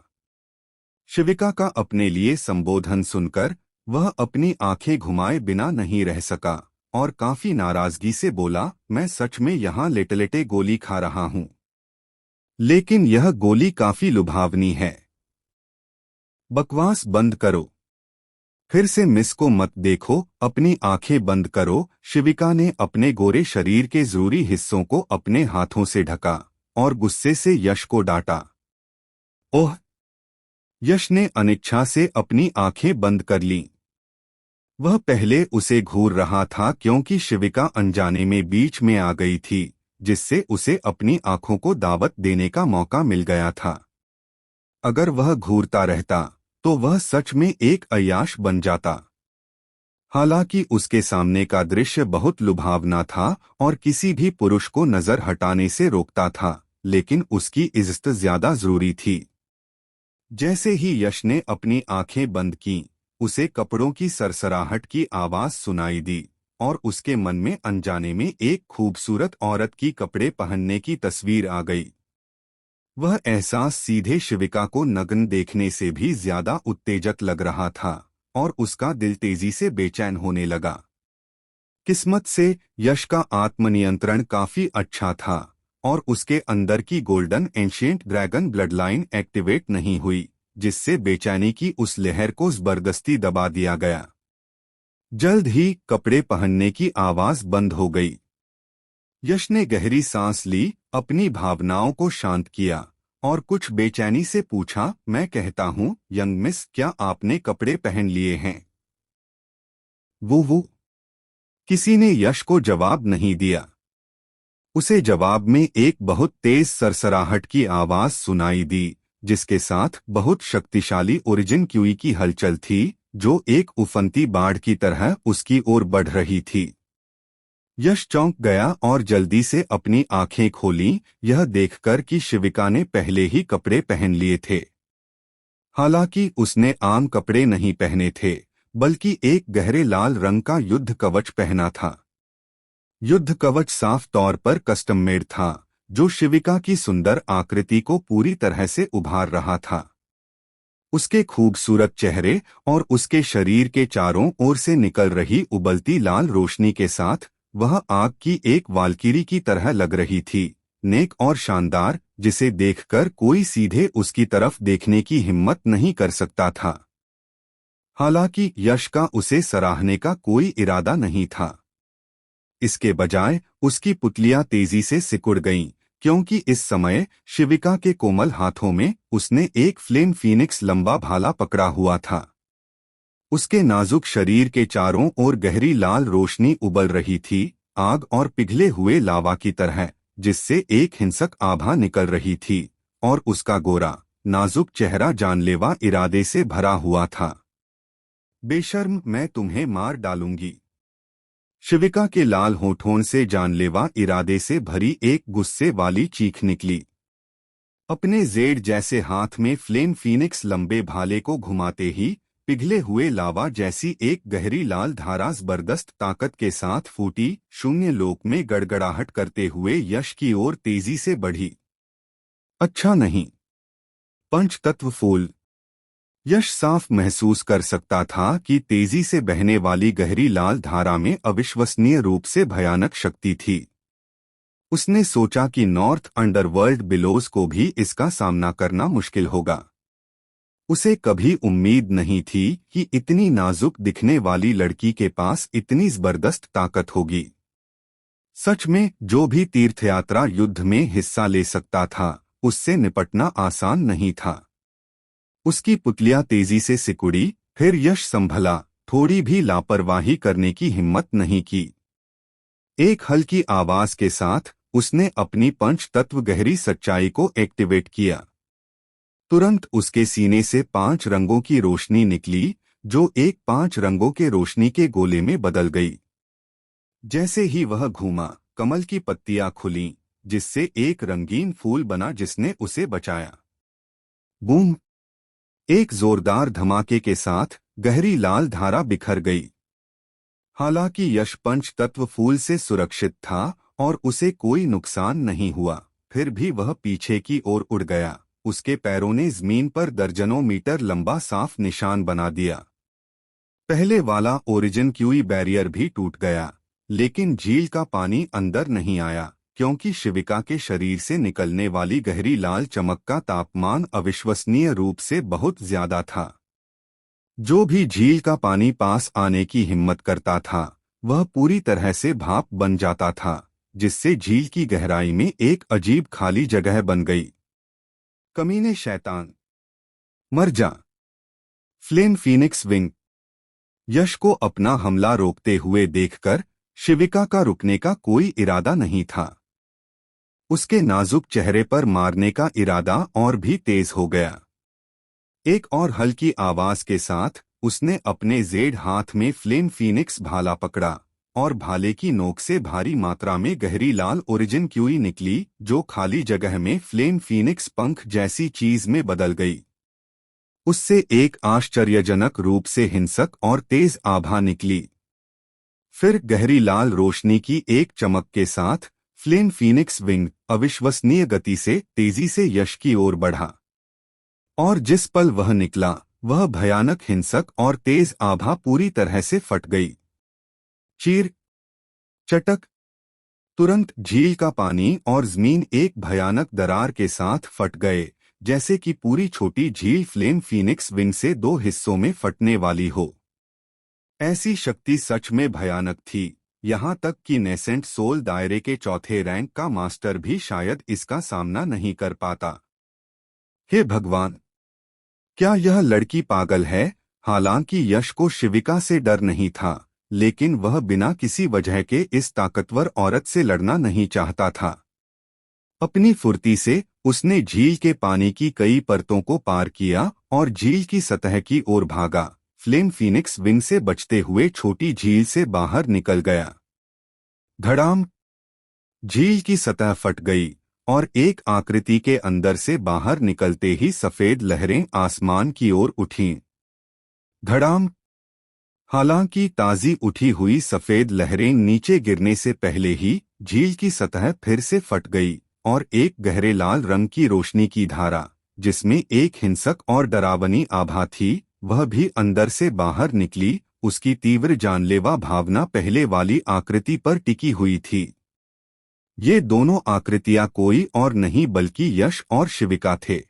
शिविका का अपने लिए संबोधन सुनकर वह अपनी आंखें घुमाए बिना नहीं रह सका, और काफी नाराजगी से बोला, मैं सच में यहाँ लेटे लेटे गोली खा रहा हूँ, लेकिन यह गोली काफी लुभावनी है। बकवास बंद करो। फिर से मिस को मत देखो, अपनी आंखें बंद करो। शिविका ने अपने गोरे शरीर के जरूरी हिस्सों को अपने हाथों से ढका, और गुस्से से यश को डांटा। ओह! यश ने अनिच्छा से अपनी आंखें बंद कर लीं। वह पहले उसे घूर रहा था क्योंकि शिविका अनजाने में बीच में आ गई थी, जिससे उसे अपनी आंखों को दावत देने का मौका मिल गया था। अगर वह घूरता रहता तो वह सच में एक अय्याश बन जाता। हालांकि उसके सामने का दृश्य बहुत लुभावना था और किसी भी पुरुष को नजर हटाने से रोकता था, लेकिन उसकी इज्जत ज्यादा जरूरी थी। जैसे ही यश ने अपनी आंखें बंद कीं, उसे कपड़ों की सरसराहट की आवाज सुनाई दी, और उसके मन में अनजाने में एक खूबसूरत औरत की कपड़े पहनने की तस्वीर आ गई। वह एहसास सीधे शिविका को नग्न देखने से भी ज्यादा उत्तेजक लग रहा था, और उसका दिल तेजी से बेचैन होने लगा। किस्मत से यश का आत्मनियंत्रण काफी अच्छा था, और उसके अंदर की golden ancient dragon bloodline activate नहीं हुई, जिससे बेचैनी की उस लहर को जबरदस्ती दबा दिया गया। जल्द ही कपड़े पहनने की आवाज बंद हो गई। यश ने गहरी सांस ली, अपनी भावनाओं को शांत किया, और कुछ बेचैनी से पूछा, मैं कहता हूँ यंग मिस, क्या आपने कपड़े पहन लिए हैं? वो किसी ने यश को जवाब नहीं दिया। उसे जवाब में एक बहुत तेज सरसराहट की आवाज सुनाई दी, जिसके साथ बहुत शक्तिशाली ओरिजिन क्यूई की हलचल थी, जो एक उफनती बाढ़ की तरह उसकी ओर बढ़ रही थी। यश चौंक गया और जल्दी से अपनी आंखें खोलीं, यह देखकर कि शिविका ने पहले ही कपड़े पहन लिए थे। हालांकि उसने आम कपड़े नहीं पहने थे, बल्कि एक गहरे लाल रंग का युद्ध कवच पहना था। युद्ध कवच साफ तौर पर कस्टम मेड था, जो शिविका की सुंदर आकृति को पूरी तरह से उभार रहा था। उसके खूबसूरत चेहरे और उसके शरीर के चारों ओर से निकल रही उबलती लाल रोशनी के साथ वह आग की एक वाल्कीरी की तरह लग रही थी, नेक और शानदार, जिसे देखकर कोई सीधे उसकी तरफ देखने की हिम्मत नहीं कर सकता था। हालांकि यश का उसे सराहने का कोई इरादा नहीं था। इसके बजाय उसकी पुतलियां तेजी से सिकुड़ गईं, क्योंकि इस समय शिविका के कोमल हाथों में उसने एक फ्लेम फीनिक्स लंबा भाला पकड़ा हुआ था। उसके नाजुक शरीर के चारों ओर गहरी लाल रोशनी उबल रही थी, आग और पिघले हुए लावा की तरह, जिससे एक हिंसक आभा निकल रही थी, और उसका गोरा नाजुक चेहरा जानलेवा इरादे से भरा हुआ था। बेशर्म, मैं तुम्हें मार डालूंगी। शिविका के लाल होठों से जानलेवा इरादे से भरी एक गुस्से वाली चीख निकली। अपने जेड जैसे हाथ में फ्लेम फीनिक्स लंबे भाले को घुमाते ही पिघले हुए लावा जैसी एक गहरी लाल धारा जबरदस्त ताकत के साथ फूटी, शून्य लोक में गड़गड़ाहट करते हुए यश की ओर तेजी से बढ़ी। अच्छा नहीं। पंचतत्व फूल। यश साफ महसूस कर सकता था कि तेजी से बहने वाली गहरी लाल धारा में अविश्वसनीय रूप से भयानक शक्ति थी। उसने सोचा कि नॉर्थ अंडरवर्ल्ड बिलोज को भी इसका सामना करना मुश्किल होगा। उसे कभी उम्मीद नहीं थी कि इतनी नाजुक दिखने वाली लड़की के पास इतनी जबरदस्त ताकत होगी। सच में, जो भी तीर्थयात्रा युद्ध में हिस्सा ले सकता था, उससे निपटना आसान नहीं था। उसकी पुतलियां तेजी से सिकुड़ी, फिर यश संभला, थोड़ी भी लापरवाही करने की हिम्मत नहीं की। एक हल्की आवाज के साथ उसने अपनी पंच तत्व गहरी सच्चाई को एक्टिवेट किया। तुरंत उसके सीने से 5 रंगों की रोशनी निकली, जो एक 5 रंगों के रोशनी के गोले में बदल गई। जैसे ही वह घूमा, कमल की पत्तियां खुलीं, जिससे एक रंगीन फूल बना जिसने उसे बचाया। बूम! एक जोरदार धमाके के साथ गहरी लाल धारा बिखर गई। हालांकि यश पंच तत्व फूल से सुरक्षित था और उसे कोई नुकसान नहीं हुआ, फिर भी वह पीछे की ओर उड़ गया। उसके पैरों ने जमीन पर दर्जनों मीटर लंबा साफ निशान बना दिया। पहले वाला ओरिजिन क्यूई बैरियर भी टूट गया, लेकिन झील का पानी अंदर नहीं आया, क्योंकि शिविका के शरीर से निकलने वाली गहरी लाल चमक का तापमान अविश्वसनीय रूप से बहुत ज्यादा था। जो भी झील का पानी पास आने की हिम्मत करता था, वह पूरी तरह से भाप बन जाता था, जिससे झील की गहराई में एक अजीब खाली जगह बन गई। कमीने शैतान, मर जा! Flame Phoenix wing. यश को अपना हमला रोकते हुए देखकर शिविका का रुकने का कोई इरादा नहीं था। उसके नाजुक चेहरे पर मारने का इरादा और भी तेज हो गया। एक और हल्की आवाज के साथ उसने अपने जेड हाथ में फ्लेम फीनिक्स भाला पकड़ा और भाले की नोक से भारी मात्रा में गहरी लाल ओरिजिन क्यूई निकली, जो खाली जगह में फ्लेम फीनिक्स पंख जैसी चीज में बदल गई। उससे एक आश्चर्यजनक रूप से हिंसक और तेज आभा निकली। फिर गहरी लाल रोशनी की एक चमक के साथ फ्लेम फीनिक्स विंग अविश्वसनीय गति से तेजी से यश की ओर बढ़ा। और जिस पल वह निकला, वह भयानक हिंसक और तेज आभा पूरी तरह से फट गई। चीर! चटक! तुरंत झील का पानी और जमीन एक भयानक दरार के साथ फट गए, जैसे कि पूरी छोटी झील फ्लेम फीनिक्स विंग से 2 हिस्सों में फटने वाली हो। ऐसी शक्ति सच में भयानक थी, यहाँ तक कि नेसेंट सोल दायरे के चौथे रैंक का मास्टर भी शायद इसका सामना नहीं कर पाता। हे भगवान! क्या यह लड़की पागल है? हालांकि यश को शिविका से डर नहीं था, लेकिन वह बिना किसी वजह के इस ताकतवर औरत से लड़ना नहीं चाहता था। अपनी फुर्ती से उसने झील के पानी की कई परतों को पार किया और झील की सतह की ओर भागा। फ्लेम फीनिक्स विंग से बचते हुए छोटी झील से बाहर निकल गया। धड़ाम! झील की सतह फट गई और एक आकृति के अंदर से बाहर निकलते ही सफेद लहरें आसमान की ओर उठीं। धड़ाम! हालांकि ताजी उठी हुई सफेद लहरें नीचे गिरने से पहले ही झील की सतह फिर से फट गई और एक गहरे लाल रंग की रोशनी की धारा, जिसमें एक हिंसक और डरावनी आभा थी, वह भी अंदर से बाहर निकली। उसकी तीव्र जानलेवा भावना पहले वाली आकृति पर टिकी हुई थी। ये दोनों आकृतियां कोई और नहीं बल्कि यश और शिविका थे।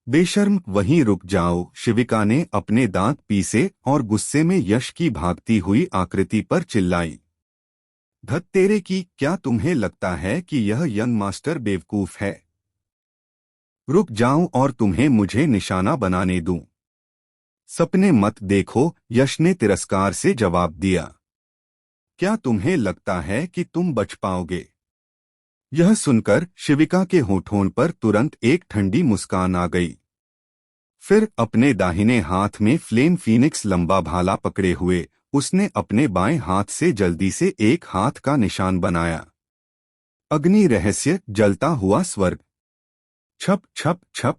बेशर्म, वहीं रुक जाओ! शिविका ने अपने दांत पीसे और गुस्से में यश की भागती हुई आकृति पर चिल्लाई। धत तेरे की, क्या तुम्हें लगता है कि यह यंग मास्टर बेवकूफ है? रुक जाऊं और तुम्हें मुझे निशाना बनाने दूं? सपने मत देखो, यश ने तिरस्कार से जवाब दिया। क्या तुम्हें लगता है कि तुम बच पाओगे? यह सुनकर शिविका के होठों पर तुरंत एक ठंडी मुस्कान आ गई। फिर अपने दाहिने हाथ में फ्लेम फीनिक्स लंबा भाला पकड़े हुए उसने अपने बाएं हाथ से जल्दी से एक हाथ का निशान बनाया। अग्नि रहस्य, जलता हुआ स्वर्ग। छप छप छप!